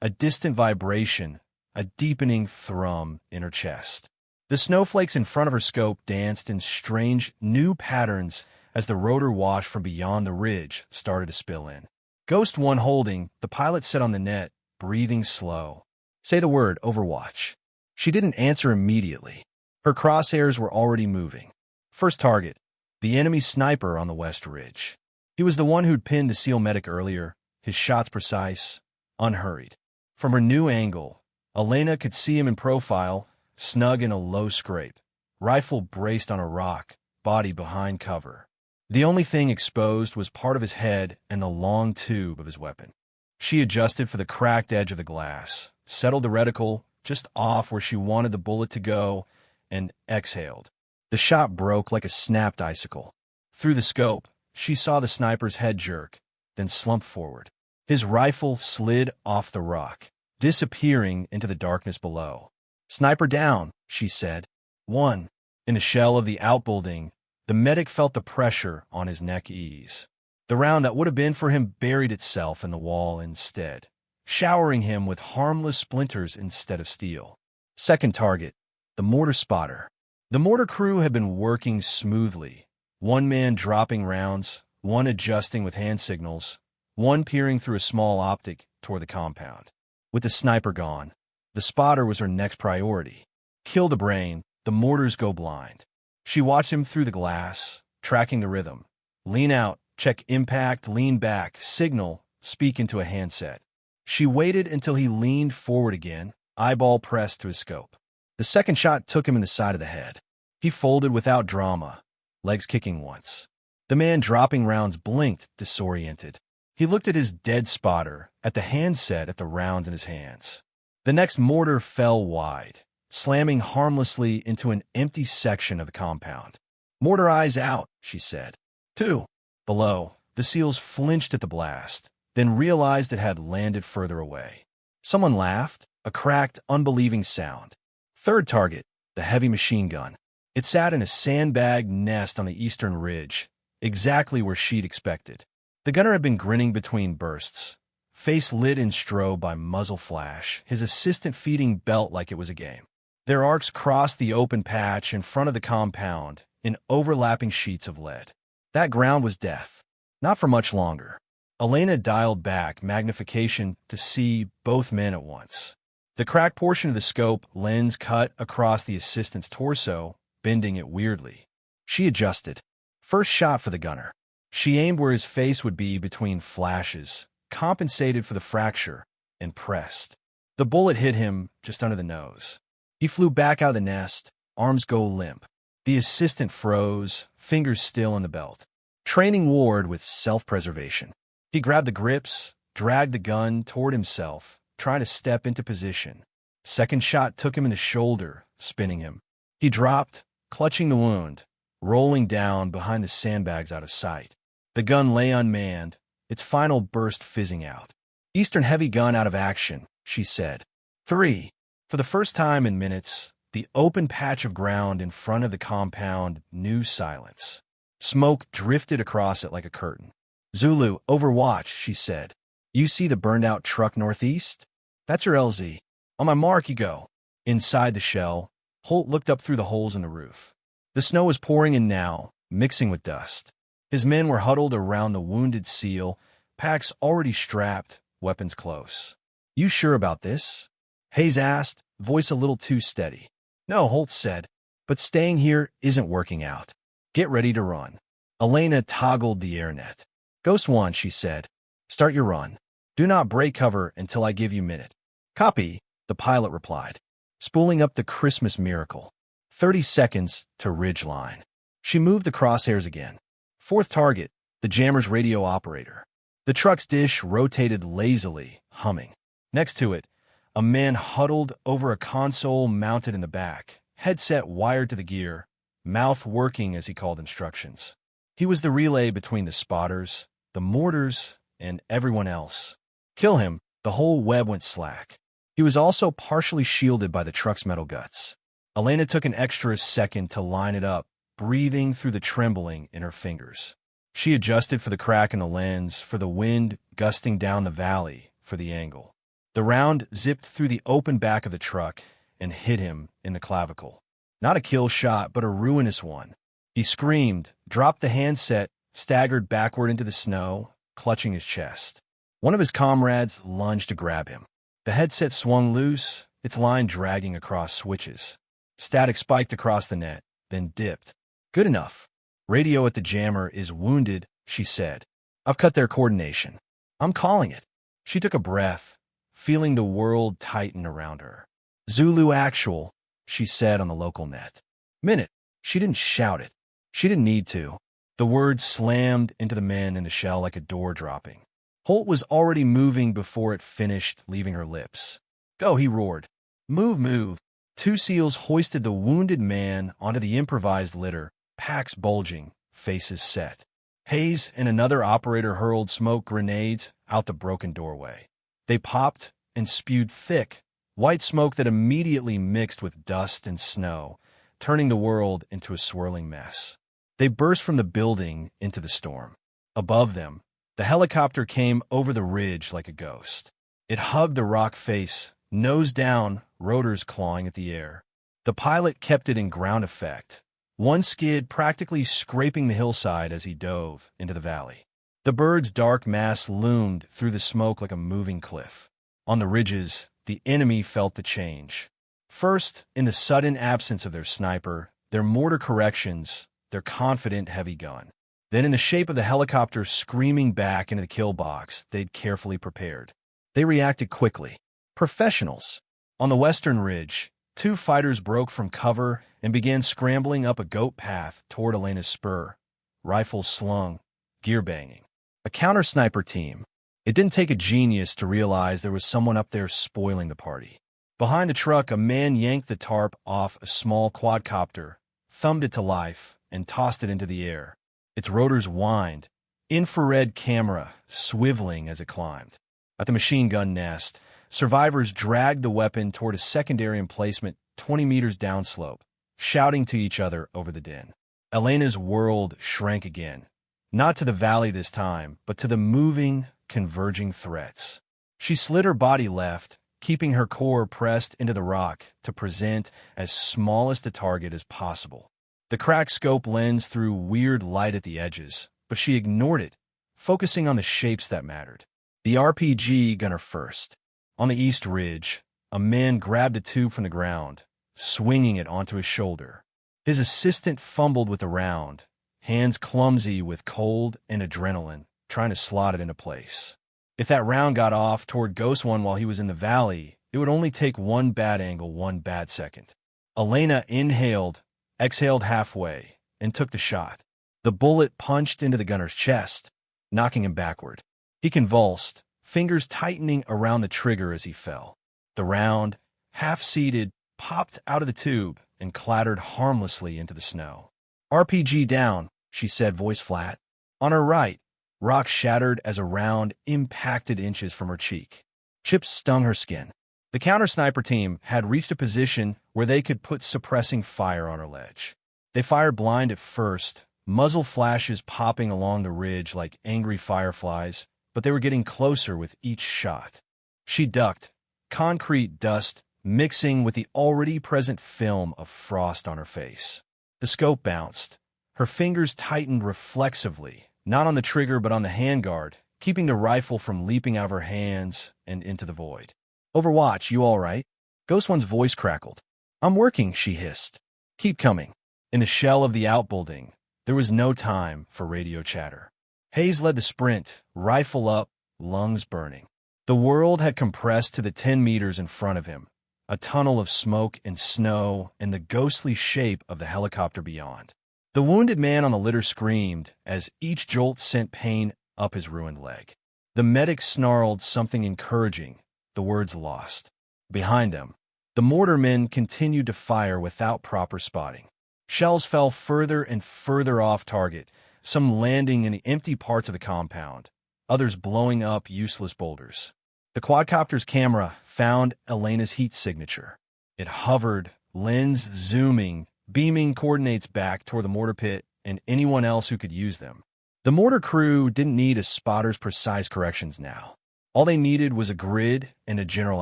S1: A distant vibration, a deepening thrum in her chest. The snowflakes in front of her scope danced in strange, new patterns as the rotor wash from beyond the ridge started to spill in. Ghost 1 holding, the pilot sat on the net, breathing slow. Say the word, Overwatch. She didn't answer immediately. Her crosshairs were already moving. First target, the enemy sniper on the west ridge. He was the one who'd pinned the SEAL medic earlier, his shots precise, unhurried. From her new angle, Elena could see him in profile, snug in a low scrape, rifle braced on a rock, body behind cover. The only thing exposed was part of his head and the long tube of his weapon. She adjusted for the cracked edge of the glass, settled the reticle just off where she wanted the bullet to go, and exhaled. The shot broke like a snapped icicle. Through the scope, she saw the sniper's head jerk, then slump forward. His rifle slid off the rock, disappearing into the darkness below. Sniper down, she said. One. In the shell of the outbuilding, the medic felt the pressure on his neck ease. The round that would have been for him buried itself in the wall instead, showering him with harmless splinters instead of steel. Second target, the mortar spotter. The mortar crew had been working smoothly, one man dropping rounds, one adjusting with hand signals, one peering through a small optic toward the compound. With the sniper gone, the spotter was her next priority. Kill the brain, the mortars go blind. She watched him through the glass, tracking the rhythm. Lean out, check impact, lean back, signal, speak into a handset. She waited until he leaned forward again, eyeball pressed to his scope. The second shot took him in the side of the head. He folded without drama, legs kicking once. The man dropping rounds blinked, disoriented. He looked at his dead spotter, at the handset, at the rounds in his hands. The next mortar fell wide, slamming harmlessly into an empty section of the compound. Mortar eyes out, she said. Two. Below, the SEALs flinched at the blast, then realized it had landed further away. Someone laughed, a cracked, unbelieving sound. Third target, the heavy machine gun. It sat in a sandbag nest on the eastern ridge, exactly where she'd expected. The gunner had been grinning between bursts, face lit in strobe by muzzle flash, his assistant feeding belt like it was a game. Their arcs crossed the open patch in front of the compound in overlapping sheets of lead. That ground was death. Not for much longer. Elena dialed back magnification to see both men at once. The cracked portion of the scope lens cut across the assistant's torso, bending it weirdly. She adjusted. First shot for the gunner. She aimed where his face would be between flashes, compensated for the fracture, and pressed. The bullet hit him just under the nose. He flew back out of the nest, arms go limp. The assistant froze, fingers still in the belt. Training Ward with self-preservation. He grabbed the grips, dragged the gun toward himself, trying to step into position. Second shot took him in the shoulder, spinning him. He dropped, clutching the wound, rolling down behind the sandbags out of sight. The gun lay unmanned, its final burst fizzing out. Eastern heavy gun out of action, she said. 3. For the first time in minutes, the open patch of ground in front of the compound knew silence. Smoke drifted across it like a curtain. Zulu, overwatch, she said. You see the burned-out truck northeast? That's your LZ. On my mark, you go. Inside the shell, Holt looked up through the holes in the roof. The snow was pouring in now, mixing with dust. His men were huddled around the wounded SEAL, packs already strapped, weapons close. You sure about this? Hayes asked, voice a little too steady. No, Holt said, but staying here isn't working out. Get ready to run. Elena toggled the airnet. Ghost 1, she said. Start your run. Do not break cover until I give you minute. Copy, the pilot replied, spooling up the Christmas miracle. 30 seconds to ridge line. She moved the crosshairs again. Fourth target, the jammer's radio operator. The truck's dish rotated lazily, humming. Next to it, a man huddled over a console mounted in the back, headset wired to the gear, mouth working as he called instructions. He was the relay between the spotters, the mortars, and everyone else. Kill him, the whole web went slack. He was also partially shielded by the truck's metal guts. Elena took an extra second to line it up, breathing through the trembling in her fingers. She adjusted for the crack in the lens, for the wind gusting down the valley, for the angle. The round zipped through the open back of the truck and hit him in the clavicle. Not a kill shot, but a ruinous one. He screamed, dropped the handset, staggered backward into the snow, clutching his chest. One of his comrades lunged to grab him. The headset swung loose, its line dragging across switches. Static spiked across the net, then dipped. Good enough. Radio at the jammer is wounded, she said. I've cut their coordination. I'm calling it. She took a breath, feeling the world tighten around her. Zulu actual, she said on the local net. Minute. She didn't shout it. She didn't need to. The words slammed into the men in the shell like a door dropping. Holt was already moving before it finished, leaving her lips. Go, he roared. Move, move. Two SEALs hoisted the wounded man onto the improvised litter, packs bulging, faces set. Hayes and another operator hurled smoke grenades out the broken doorway. They popped and spewed thick, white smoke that immediately mixed with dust and snow, turning the world into a swirling mess. They burst from the building into the storm. Above them, the helicopter came over the ridge like a ghost. It hugged the rock face, nose down, rotors clawing at the air. The pilot kept it in ground effect, one skid practically scraping the hillside as he dove into the valley. The bird's dark mass loomed through the smoke like a moving cliff. On the ridges, the enemy felt the change. First, in the sudden absence of their sniper, their mortar corrections, their confident heavy gun. Then in the shape of the helicopter screaming back into the kill box they'd carefully prepared. They reacted quickly. Professionals. On the western ridge, two fighters broke from cover and began scrambling up a goat path toward Elena's spur, rifles slung, gear banging. A counter-sniper team. It didn't take a genius to realize there was someone up there spoiling the party. Behind the truck, a man yanked the tarp off a small quadcopter, thumbed it to life, and tossed it into the air. Its rotors whined, infrared camera swiveling as it climbed. At the machine gun nest, survivors dragged the weapon toward a secondary emplacement 20 meters downslope, shouting to each other over the din. Elena's world shrank again, not to the valley this time, but to the moving, converging threats. She slid her body left, keeping her core pressed into the rock to present as smallest a target as possible. The cracked scope lens threw weird light at the edges, but she ignored it, focusing on the shapes that mattered. The RPG gunner first. On the east ridge, a man grabbed a tube from the ground, swinging it onto his shoulder. His assistant fumbled with the round, hands clumsy with cold and adrenaline, trying to slot it into place. If that round got off toward Ghost One while he was in the valley, it would only take one bad angle, one bad second. Elena inhaled, exhaled halfway, and took the shot. The bullet punched into the gunner's chest, knocking him backward. He convulsed, fingers tightening around the trigger as he fell. The round, half-seated, popped out of the tube and clattered harmlessly into the snow. RPG down, she said, voice flat. On her right, rock shattered as a round impacted inches from her cheek. Chips stung her skin. The counter-sniper team had reached a position where they could put suppressing fire on her ledge. They fired blind at first, muzzle flashes popping along the ridge like angry fireflies, but they were getting closer with each shot. She ducked, concrete dust mixing with the already present film of frost on her face. The scope bounced. Her fingers tightened reflexively, not on the trigger but on the handguard, keeping the rifle from leaping out of her hands and into the void. Overwatch, you all right? Ghost One's voice crackled. I'm working, she hissed. Keep coming. In the shell of the outbuilding, there was no time for radio chatter. Hayes led the sprint, rifle up, lungs burning. The world had compressed to the 10 meters in front of him, a tunnel of smoke and snow and the ghostly shape of the helicopter beyond. The wounded man on the litter screamed as each jolt sent pain up his ruined leg. The medic snarled something encouraging, the words lost. Behind them, the mortarmen continued to fire without proper spotting. Shells fell further and further off target, some landing in the empty parts of the compound, others blowing up useless boulders. The quadcopter's camera found Elena's heat signature. It hovered, lens zooming, beaming coordinates back toward the mortar pit and anyone else who could use them. The mortar crew didn't need a spotter's precise corrections now. All they needed was a grid and a general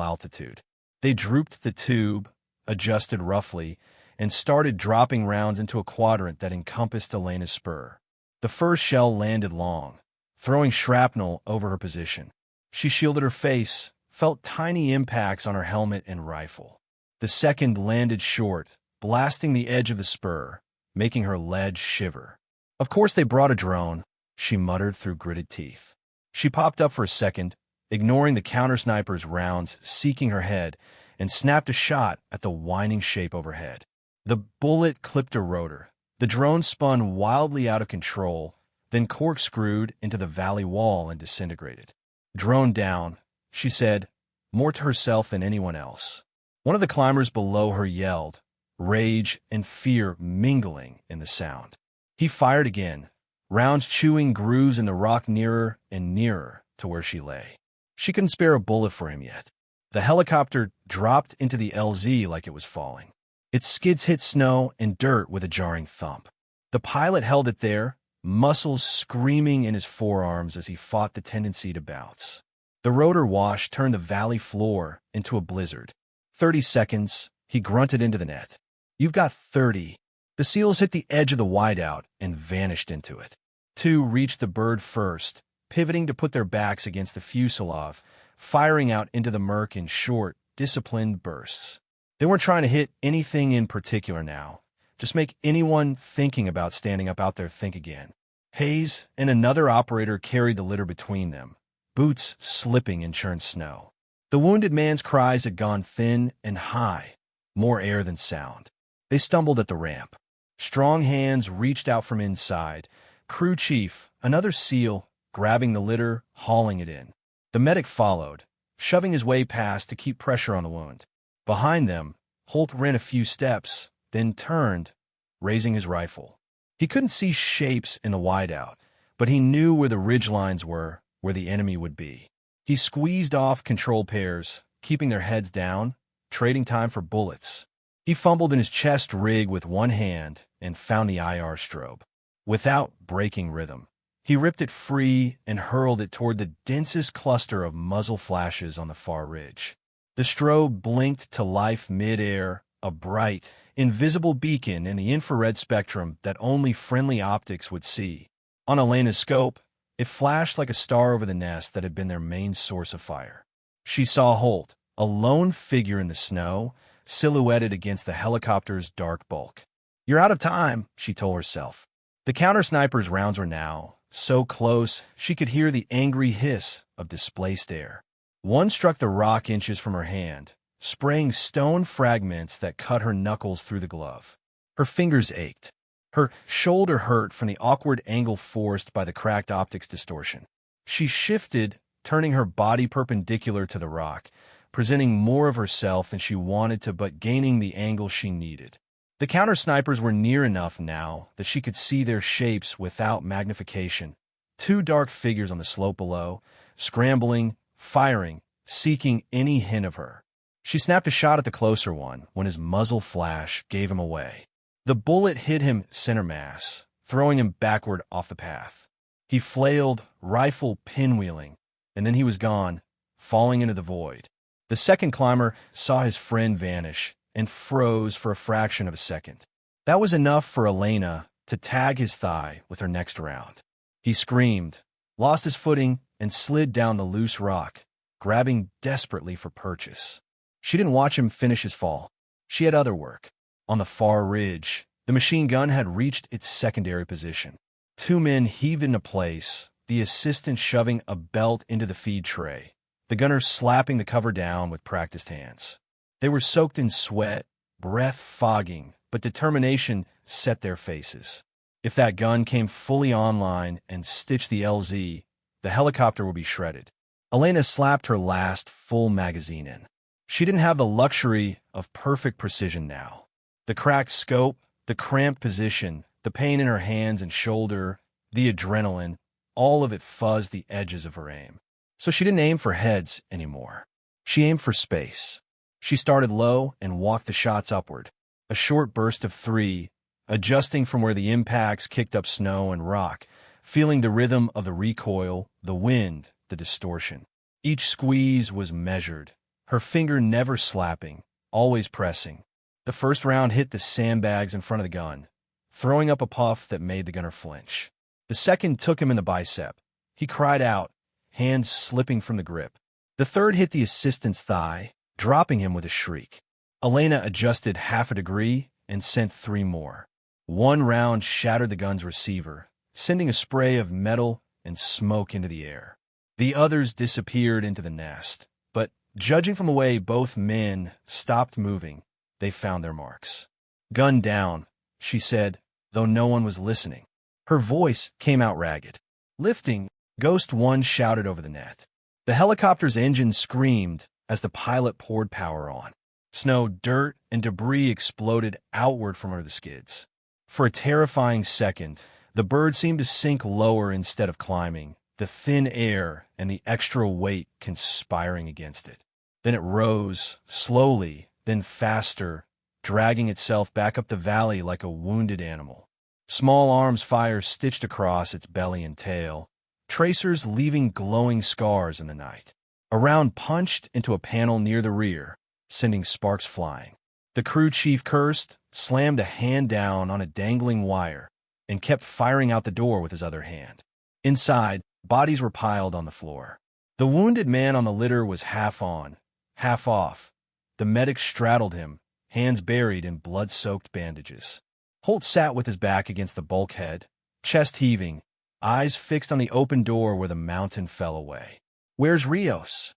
S1: altitude. They drooped the tube, adjusted roughly, and started dropping rounds into a quadrant that encompassed Elena's spur. The first shell landed long, throwing shrapnel over her position. She shielded her face, felt tiny impacts on her helmet and rifle. The second landed short, blasting the edge of the spur, making her lead shiver. Of course they brought a drone, she muttered through gritted teeth. She popped up for a second, ignoring the counter-sniper's rounds seeking her head, and snapped a shot at the whining shape overhead. The bullet clipped a rotor. The drone spun wildly out of control, then corkscrewed into the valley wall and disintegrated. Drone down, she said, more to herself than anyone else. One of the climbers below her yelled, rage and fear mingling in the sound. He fired again, rounds chewing grooves in the rock nearer and nearer to where she lay. She couldn't spare a bullet for him yet. The helicopter dropped into the LZ like it was falling. Its skids hit snow and dirt with a jarring thump. The pilot held it there, muscles screaming in his forearms as he fought the tendency to bounce. The rotor wash turned the valley floor into a blizzard. 30 seconds, he grunted into the net. You've got 30. The SEALs hit the edge of the wideout and vanished into it. Two reached the bird first, pivoting to put their backs against the fuselage, firing out into the murk in short, disciplined bursts. They weren't trying to hit anything in particular now. Just make anyone thinking about standing up out there think again. Hayes and another operator carried the litter between them, boots slipping in churned snow. The wounded man's cries had gone thin and high, more air than sound. They stumbled at the ramp. Strong hands reached out from inside. Crew chief, another SEAL, grabbing the litter, hauling it in. The medic followed, shoving his way past to keep pressure on the wound. Behind them, Holt ran a few steps, then turned, raising his rifle. He couldn't see shapes in the wideout, but he knew where the ridgelines were, where the enemy would be. He squeezed off control pairs, keeping their heads down, trading time for bullets. He fumbled in his chest rig with one hand and found the IR strobe. Without breaking rhythm, he ripped it free and hurled it toward the densest cluster of muzzle flashes on the far ridge. The strobe blinked to life mid-air, a bright, invisible beacon in the infrared spectrum that only friendly optics would see. On Elena's scope, it flashed like a star over the nest that had been their main source of fire. She saw Holt, a lone figure in the snow, silhouetted against the helicopter's dark bulk. You're out of time, she told herself. The counter-sniper's rounds were now so close she could hear the angry hiss of displaced air. One struck the rock inches from her hand, spraying stone fragments that cut her knuckles through the glove. Her fingers ached. Her shoulder hurt from the awkward angle forced by the cracked optics distortion. She shifted, turning her body perpendicular to the rock, presenting more of herself than she wanted to but gaining the angle she needed. The counter-snipers were near enough now that she could see their shapes without magnification. Two dark figures on the slope below, scrambling, firing, seeking any hint of her. She snapped a shot at the closer one when his muzzle flash gave him away. The bullet hit him center mass, throwing him backward off the path. He flailed, rifle pinwheeling, and then he was gone, falling into the void. The second climber saw his friend vanish and froze for a fraction of a second. That was enough for Elena to tag his thigh with her next round. He screamed, lost his footing, and slid down the loose rock, grabbing desperately for purchase. She didn't watch him finish his fall. She had other work. On the far ridge, the machine gun had reached its secondary position. Two men heaved into place, the assistant shoving a belt into the feed tray, the gunner slapping the cover down with practiced hands. They were soaked in sweat, breath fogging, but determination set their faces. If that gun came fully online and stitched the LZ, the helicopter would be shredded. Elena slapped her last full magazine in. She didn't have the luxury of perfect precision now. The cracked scope, the cramped position, the pain in her hands and shoulder, the adrenaline, all of it fuzzed the edges of her aim. So she didn't aim for heads anymore. She aimed for space. She started low and walked the shots upward. A short burst of 3, adjusting from where the impacts kicked up snow and rock, feeling the rhythm of the recoil, the wind, the distortion. Each squeeze was measured, her finger never slapping, always pressing. The first round hit the sandbags in front of the gun, throwing up a puff that made the gunner flinch. The second took him in the bicep. He cried out, hands slipping from the grip. The third hit the assistant's thigh, dropping him with a shriek. Elena adjusted half a degree and sent 3 more. One round shattered the gun's receiver, sending a spray of metal and smoke into the air. The others disappeared into the nest, but judging from the way both men stopped moving, they found their marks. "Gun down," she said, though no one was listening. Her voice came out ragged. "Lifting," Ghost 1 shouted over the net. The helicopter's engine screamed as the pilot poured power on. Snow, dirt, and debris exploded outward from the skids. For a terrifying second, the bird seemed to sink lower instead of climbing, the thin air and the extra weight conspiring against it. Then it rose, slowly, then faster, dragging itself back up the valley like a wounded animal. Small arms fire stitched across its belly and tail, tracers leaving glowing scars in the night. A round punched into a panel near the rear, sending sparks flying. The crew chief cursed, slammed a hand down on a dangling wire, and kept firing out the door with his other hand. Inside, bodies were piled on the floor. The wounded man on the litter was half on, half off. The medic straddled him, hands buried in blood-soaked bandages. Holt sat with his back against the bulkhead, chest heaving, eyes fixed on the open door where the mountain fell away. "Where's Rios?"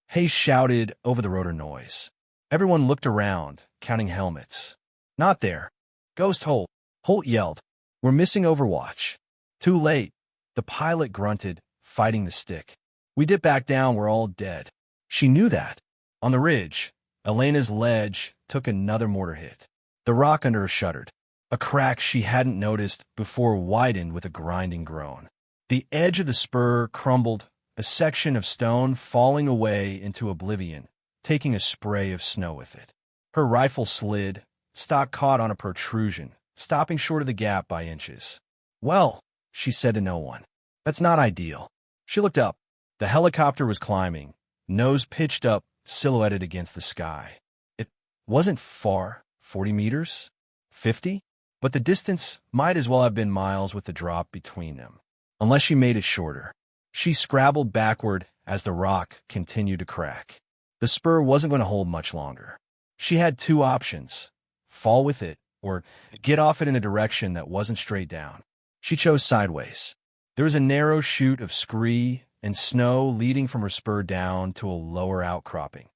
S1: Hayes shouted over the rotor noise. Everyone looked around, counting helmets. "Not there. Ghost Holt," Holt yelled. "We're missing Overwatch." "Too late," the pilot grunted, fighting the stick. "We dip back down, we're all dead." She knew that. On the ridge, Elena's ledge took another mortar hit. The rock under her shuddered. A crack she hadn't noticed before widened with a grinding groan. The edge of the spur crumbled, a section of stone falling away into oblivion, taking a spray of snow with it. Her rifle slid, stock caught on a protrusion, stopping short of the gap by inches. "Well," she said to no one, "that's not ideal." She looked up. The helicopter was climbing, nose pitched up, silhouetted against the sky. It wasn't far, 40 meters, 50, but the distance might as well have been miles with the drop between them, unless she made it shorter. She scrabbled backward as the rock continued to crack. The spur wasn't going to hold much longer. She had 2 options: fall with it or get off it in a direction that wasn't straight down. She chose sideways. There was a narrow chute of scree and snow leading from her spur down to a lower outcropping,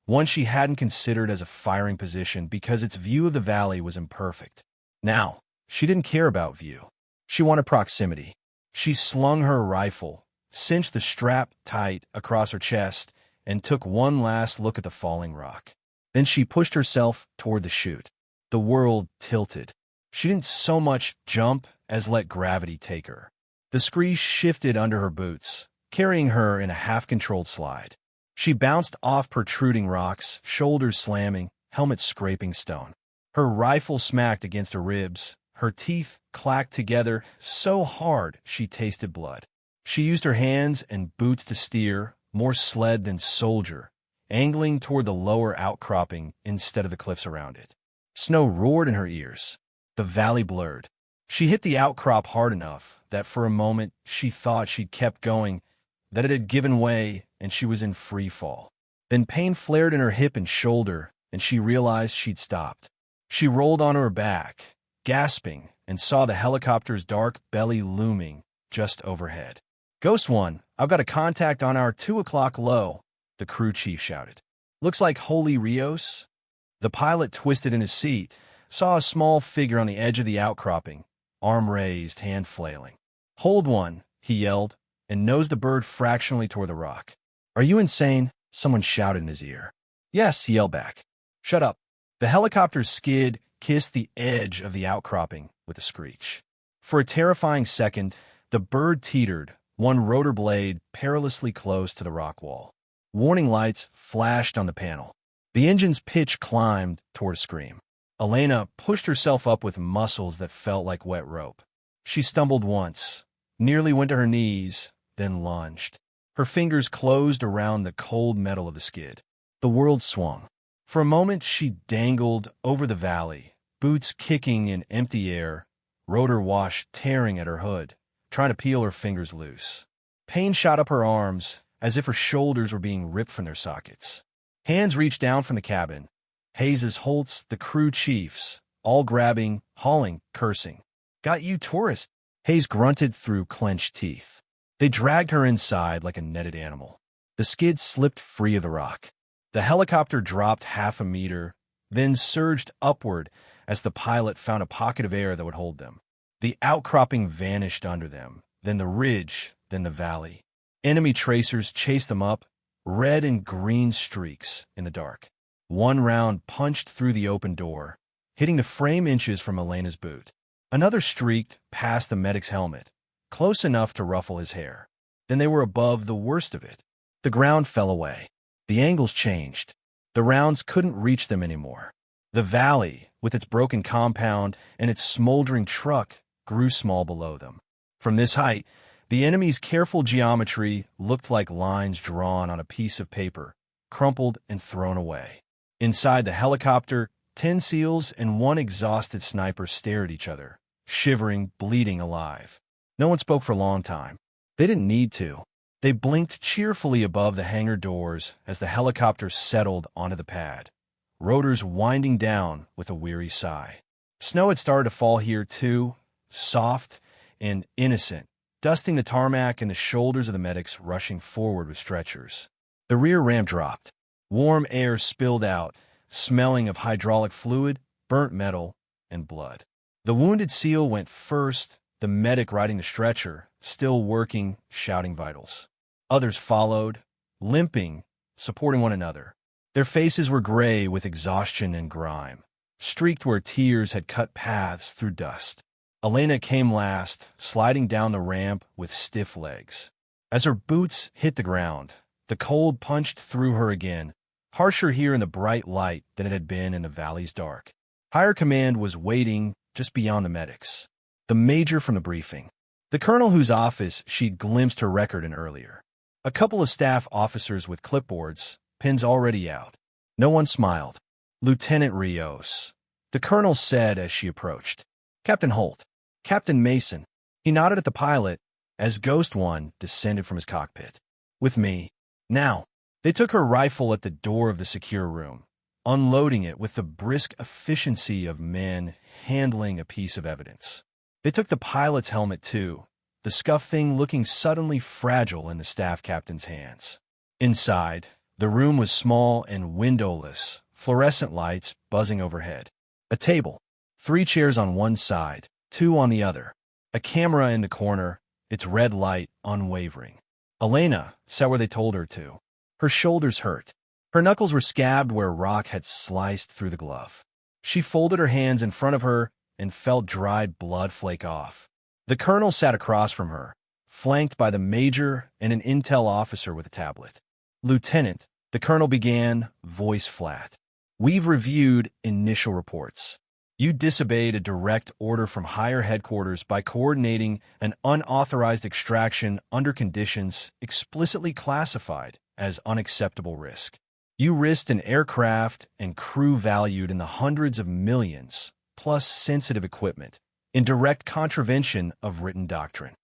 S1: one she hadn't considered as a firing position because its view of the valley was imperfect. Now, she didn't care about view. She wanted proximity. She slung her rifle, cinched the strap tight across her chest, and took one last look at the falling rock. Then she pushed herself toward the chute. The world tilted. She didn't so much jump as let gravity take her. The scree shifted under her boots, carrying her in a half-controlled slide. She bounced off protruding rocks, shoulders slamming, helmet scraping stone. Her rifle smacked against her ribs. Her teeth clacked together so hard she tasted blood. She used her hands and boots to steer, more sled than soldier, angling toward the lower outcropping instead of the cliffs around it. Snow roared in her ears. The valley blurred. She hit the outcrop hard enough that for a moment she thought she'd kept going, that it had given way and she was in free fall. Then pain flared in her hip and shoulder, and she realized she'd stopped. She rolled onto her back, gasping, and saw the helicopter's dark belly looming just overhead. "Ghost 1, I've got a contact on our 2 o'clock low," the crew chief shouted. "Looks like Holy Rios." The pilot twisted in his seat, saw a small figure on the edge of the outcropping, arm raised, hand flailing. "Hold 1, he yelled, and nosed the bird fractionally toward the rock. "Are you insane?" someone shouted in his ear. "Yes," he yelled back. "Shut up." The helicopter's skid kissed the edge of the outcropping with a screech. For a terrifying second, the bird teetered, one rotor blade perilously close to the rock wall. Warning lights flashed on the panel. The engine's pitch climbed toward a scream. Elena pushed herself up with muscles that felt like wet rope. She stumbled once, nearly went to her knees, then lunged. Her fingers closed around the cold metal of the skid. The world swung. For a moment, she dangled over the valley, boots kicking in empty air, rotor wash tearing at her hood, trying to peel her fingers loose. Pain shot up her arms, as if her shoulders were being ripped from their sockets. Hands reached down from the cabin. Hayes, Holtz, the crew chiefs, all grabbing, hauling, cursing. "Got you, tourist!" Hayes grunted through clenched teeth. They dragged her inside like a netted animal. The skid slipped free of the rock. The helicopter dropped half a meter, then surged upward as the pilot found a pocket of air that would hold them. The outcropping vanished under them, then the ridge, then the valley. Enemy tracers chased them up, red and green streaks in the dark. One round punched through the open door, hitting the frame inches from Elena's boot. Another streaked past the medic's helmet, close enough to ruffle his hair. Then they were above the worst of it. The ground fell away. The angles changed. The rounds couldn't reach them anymore. The valley, with its broken compound and its smoldering truck, grew small below them. From this height, the enemy's careful geometry looked like lines drawn on a piece of paper, crumpled and thrown away. Inside the helicopter, 10 SEALs and one exhausted sniper stared at each other, shivering, bleeding alive. No one spoke for a long time. They didn't need to. They blinked cheerfully above the hangar doors as the helicopter settled onto the pad, rotors winding down with a weary sigh. Snow had started to fall here too, soft and innocent, dusting the tarmac and the shoulders of the medics rushing forward with stretchers. The rear ramp dropped. Warm air spilled out, smelling of hydraulic fluid, burnt metal, and blood. The wounded SEAL went first, the medic riding the stretcher, still working, shouting vitals. Others followed, limping, supporting one another. Their faces were gray with exhaustion and grime, streaked where tears had cut paths through dust. Elena came last, sliding down the ramp with stiff legs. As her boots hit the ground, the cold punched through her again, harsher here in the bright light than it had been in the valley's dark. Higher command was waiting just beyond the medics. The major from the briefing. The colonel whose office she'd glimpsed her record in earlier. A couple of staff officers with clipboards, pins already out. No one smiled. Lieutenant Rios. The colonel said as she approached. "Captain Holt. Captain Mason." He nodded at the pilot as Ghost One descended from his cockpit. "With me. Now." They took her rifle at the door of the secure room, unloading it with the brisk efficiency of men handling a piece of evidence. They took the pilot's helmet too, the scuffed thing looking suddenly fragile in the staff captain's hands. Inside, the room was small and windowless, fluorescent lights buzzing overhead. A table, 3 chairs on one side, 2 on the other. A camera in the corner, its red light unwavering. Elena sat where they told her to. Her shoulders hurt. Her knuckles were scabbed where rock had sliced through the glove. She folded her hands in front of her and felt dried blood flake off. The colonel sat across from her, flanked by the major and an intel officer with a tablet. "Lieutenant," the colonel began, voice flat. "We've reviewed initial reports. You disobeyed a direct order from higher headquarters by coordinating an unauthorized extraction under conditions explicitly classified as unacceptable risk. You risked an aircraft and crew valued in the hundreds of millions, plus sensitive equipment, in direct contravention of written doctrine."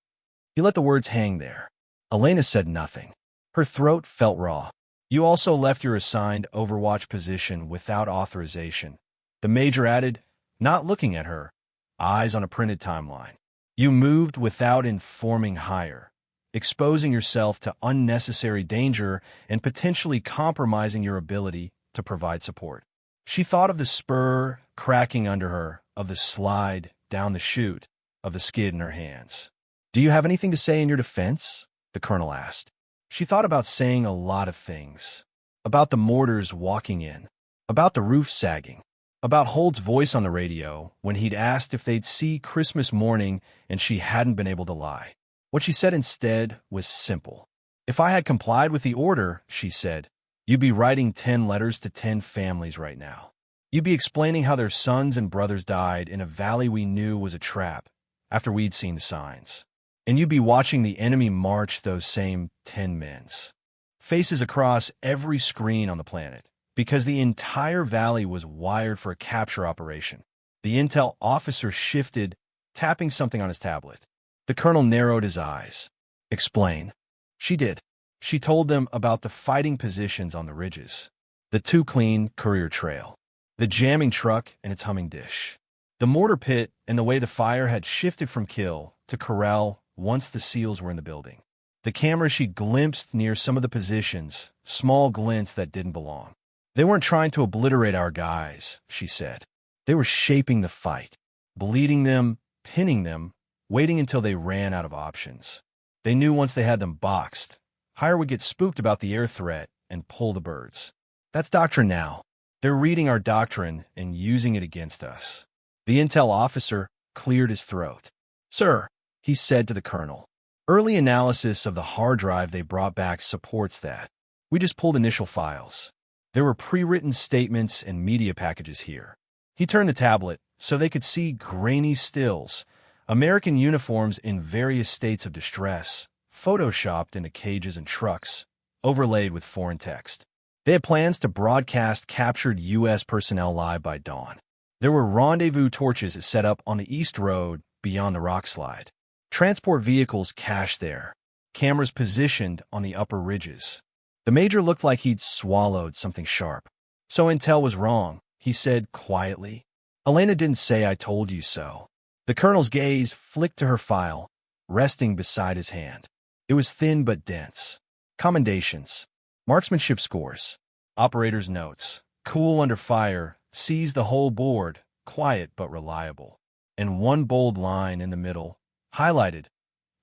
S1: He let the words hang there. Elena said nothing. Her throat felt raw. "You also left your assigned Overwatch position without authorization," the major added, not looking at her, eyes on a printed timeline. "You moved without informing higher, exposing yourself to unnecessary danger and potentially compromising your ability to provide support." She thought of the spur cracking under her, of the slide down the chute, of the skid in her hands. "Do you have anything to say in your defense?" the colonel asked. She thought about saying a lot of things. About the mortars walking in. About the roof sagging. About Holt's voice on the radio when he'd asked if they'd see Christmas morning and she hadn't been able to lie. What she said instead was simple. If I had complied with the order, she said, you'd be writing 10 letters to 10 families right now. You'd be explaining how their sons and brothers died in a valley we knew was a trap after we'd seen the signs. And you'd be watching the enemy march those same 10 men's faces across every screen on the planet, because the entire valley was wired for a capture operation. The intel officer shifted, tapping something on his tablet. The colonel narrowed his eyes. Explain. She did. She told them about the fighting positions on the ridges, the too clean courier trail, the jamming truck and its humming dish, the mortar pit, and the way the fire had shifted from kill to corral once the SEALs were in the building. The camera she glimpsed near some of the positions, small glints that didn't belong. They weren't trying to obliterate our guys, she said. They were shaping the fight, bleeding them, pinning them, waiting until they ran out of options. They knew once they had them boxed, Hire would get spooked about the air threat and pull the birds. That's doctrine now. They're reading our doctrine and using it against us. The intel officer cleared his throat. Sir, he said to the colonel, early analysis of the hard drive they brought back supports that. We just pulled initial files. There were pre-written statements and media packages here. He turned the tablet so they could see grainy stills, American uniforms in various states of distress, photoshopped into cages and trucks, overlaid with foreign text. They had plans to broadcast captured U.S. personnel live by dawn. There were rendezvous torches set up on the east road beyond the rock slide. Transport vehicles cached there, cameras positioned on the upper ridges. The major looked like he'd swallowed something sharp. So intel was wrong, he said quietly. Elena didn't say I told you so. The colonel's gaze flicked to her file, resting beside his hand. It was thin but dense. Commendations. Marksmanship scores. Operator's notes. Cool under fire. Sees the whole board. Quiet but reliable. And one bold line in the middle. Highlighted.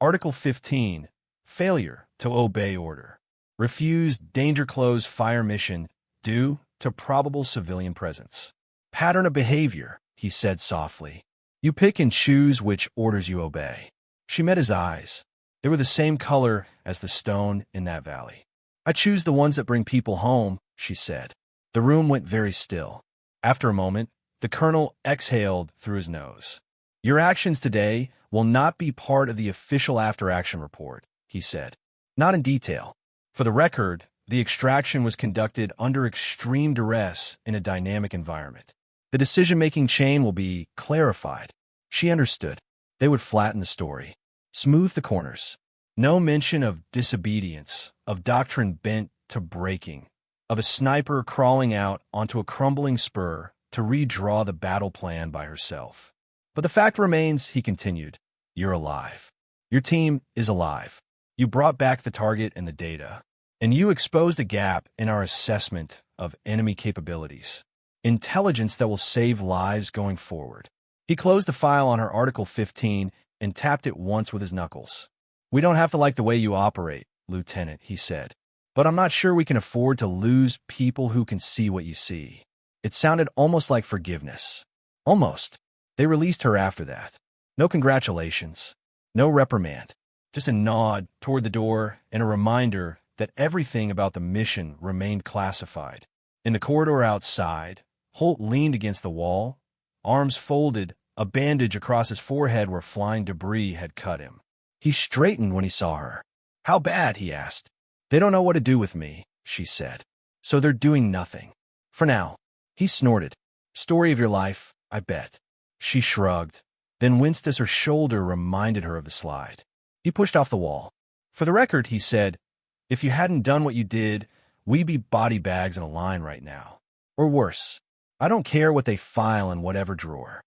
S1: Article 15. Failure to obey order. Refused danger close fire mission due to probable civilian presence. Pattern of behavior, he said softly. You pick and choose which orders you obey. She met his eyes. They were the same color as the stone in that valley. I choose the ones that bring people home, she said. The room went very still. After a moment, the colonel exhaled through his nose. Your actions today will not be part of the official after-action report, he said. Not in detail. For the record, the extraction was conducted under extreme duress in a dynamic environment. The decision-making chain will be clarified. She understood. They would flatten the story, smooth the corners. No mention of disobedience, of doctrine bent to breaking, of a sniper crawling out onto a crumbling spur to redraw the battle plan by herself. But the fact remains, he continued, you're alive. Your team is alive. You brought back the target and the data, and you exposed a gap in our assessment of enemy capabilities. Intelligence that will save lives going forward. He closed the file on her Article 15 and tapped it once with his knuckles. We don't have to like the way you operate, Lieutenant, he said. But I'm not sure we can afford to lose people who can see what you see. It sounded almost like forgiveness. Almost. They released her after that. No congratulations. No reprimand. Just a nod toward the door and a reminder that everything about the mission remained classified. In the corridor outside, Holt leaned against the wall, arms folded, a bandage across his forehead where flying debris had cut him. He straightened when he saw her. How bad, he asked. They don't know what to do with me, she said. So they're doing nothing. For now. He snorted. Story of your life, I bet. She shrugged, then winced as her shoulder reminded her of the slide. He pushed off the wall. For the record, he said, if you hadn't done what you did, we'd be body bags in a line right now. Or worse. I don't care what they file in whatever drawer.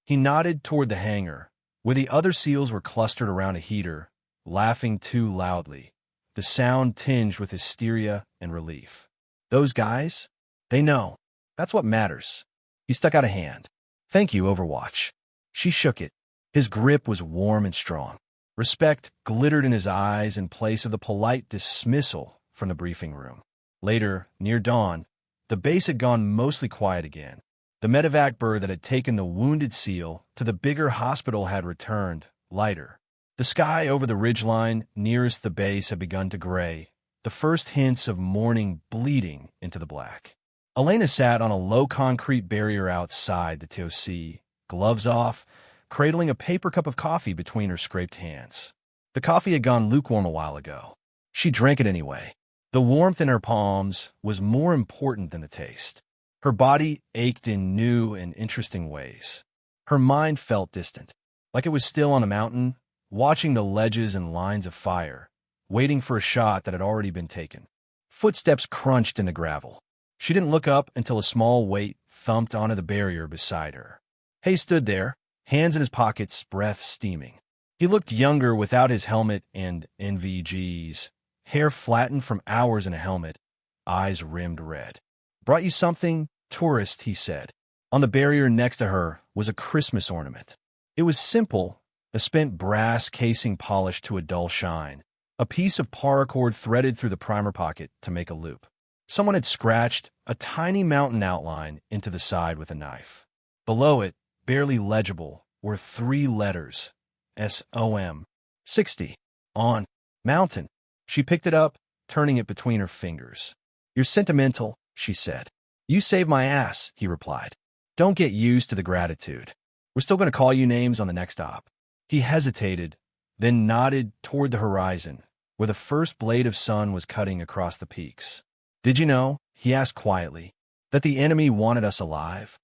S1: He nodded toward the hangar, where the other SEALs were clustered around a heater, laughing too loudly, the sound tinged with hysteria and relief. Those guys? They know. That's what matters. He stuck out a hand. Thank you, Overwatch. She shook it. His grip was warm and strong. Respect glittered in his eyes in place of the polite dismissal from the briefing room. Later, near dawn, the base had gone mostly quiet again. The medevac bird that had taken the wounded SEAL to the bigger hospital had returned, lighter, The sky over the ridgeline nearest the base had begun to gray, the first hints of morning bleeding into the black. Elena sat on a low concrete barrier outside the TOC, gloves off, cradling a paper cup of coffee between her scraped hands. The coffee had gone lukewarm a while ago. She drank it anyway. The warmth in her palms was more important than the taste. Her body ached in new and interesting ways. Her mind felt distant, like it was still on a mountain, watching the ledges and lines of fire, waiting for a shot that had already been taken. Footsteps crunched in the gravel. She didn't look up until a small weight thumped onto the barrier beside her. Hay stood there, hands in his pockets, breath steaming. He looked younger without his helmet and NVGs, hair flattened from hours in a helmet, eyes rimmed red. "Brought you something, tourist," he said. On the barrier next to her was a Christmas ornament. It was simple, a spent brass casing polished to a dull shine, a piece of paracord threaded through the primer pocket to make a loop. Someone had scratched a tiny mountain outline into the side with a knife. Below it, barely legible, were 3 letters, SOM, 60, on, mountain. She picked it up, turning it between her fingers. "You're sentimental," she said. "You saved my ass," he replied. "Don't get used to the gratitude. We're still going to call you names on the next op." He hesitated, then nodded toward the horizon, where the first blade of sun was cutting across the peaks. "Did you know," he asked quietly, "that the enemy wanted us alive?"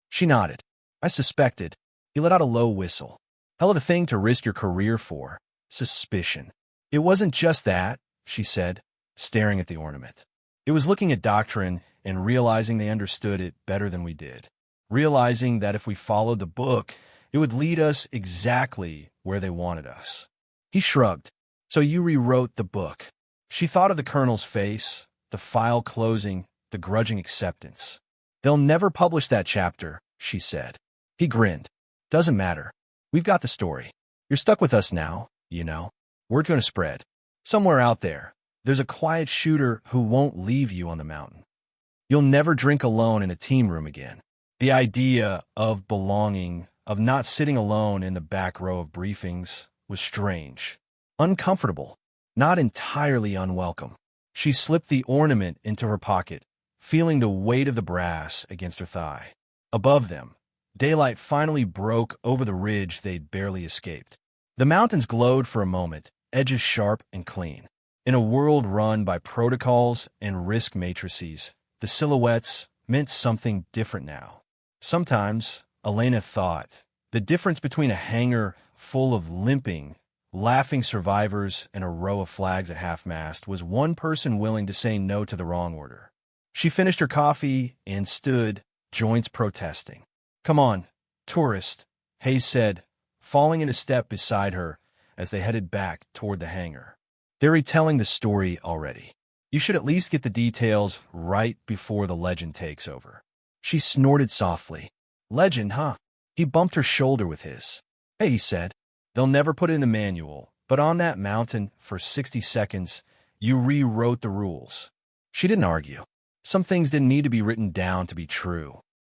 S1: She nodded. "I suspected." He let out a low whistle. "Hell of a thing to risk your career for. Suspicion." "It wasn't just that," she said, staring at the ornament. "It was looking at doctrine and realizing they understood it better than we did. Realizing that if we followed the book, it would lead us exactly where they wanted us." He shrugged. "So you rewrote the book." She thought of the colonel's face, the file closing, the grudging acceptance. "They'll never publish that chapter," she said. He grinned. "Doesn't matter. We've got the story. You're stuck with us now, you know. Word's going to spread. Somewhere out there, there's a quiet shooter who won't leave you on the mountain. You'll never drink alone in a team room again." The idea of belonging, of not sitting alone in the back row of briefings, was strange, uncomfortable, not entirely unwelcome. She slipped the ornament into her pocket, feeling the weight of the brass against her thigh. Above them, daylight finally broke over the ridge they'd barely escaped. The mountains glowed for a moment, edges sharp and clean. In a world run by protocols and risk matrices, the silhouettes meant something different now. Sometimes, Elena thought, the difference between a hangar full of limping, laughing survivors and a row of flags at half-mast was one person willing to say no to the wrong order. She finished her coffee and stood, joints protesting. "Come on, tourist," Hayes said, falling into step beside her as they headed back toward the hangar. "They're retelling the story already. You should at least get the details right before the legend takes over." She snorted softly. "Legend, huh?" He bumped her shoulder with his. "Hey," he said, "they'll never put it in the manual, but on that mountain, for 60 seconds, you rewrote the rules." She didn't argue. Some things didn't need to be written down to be true.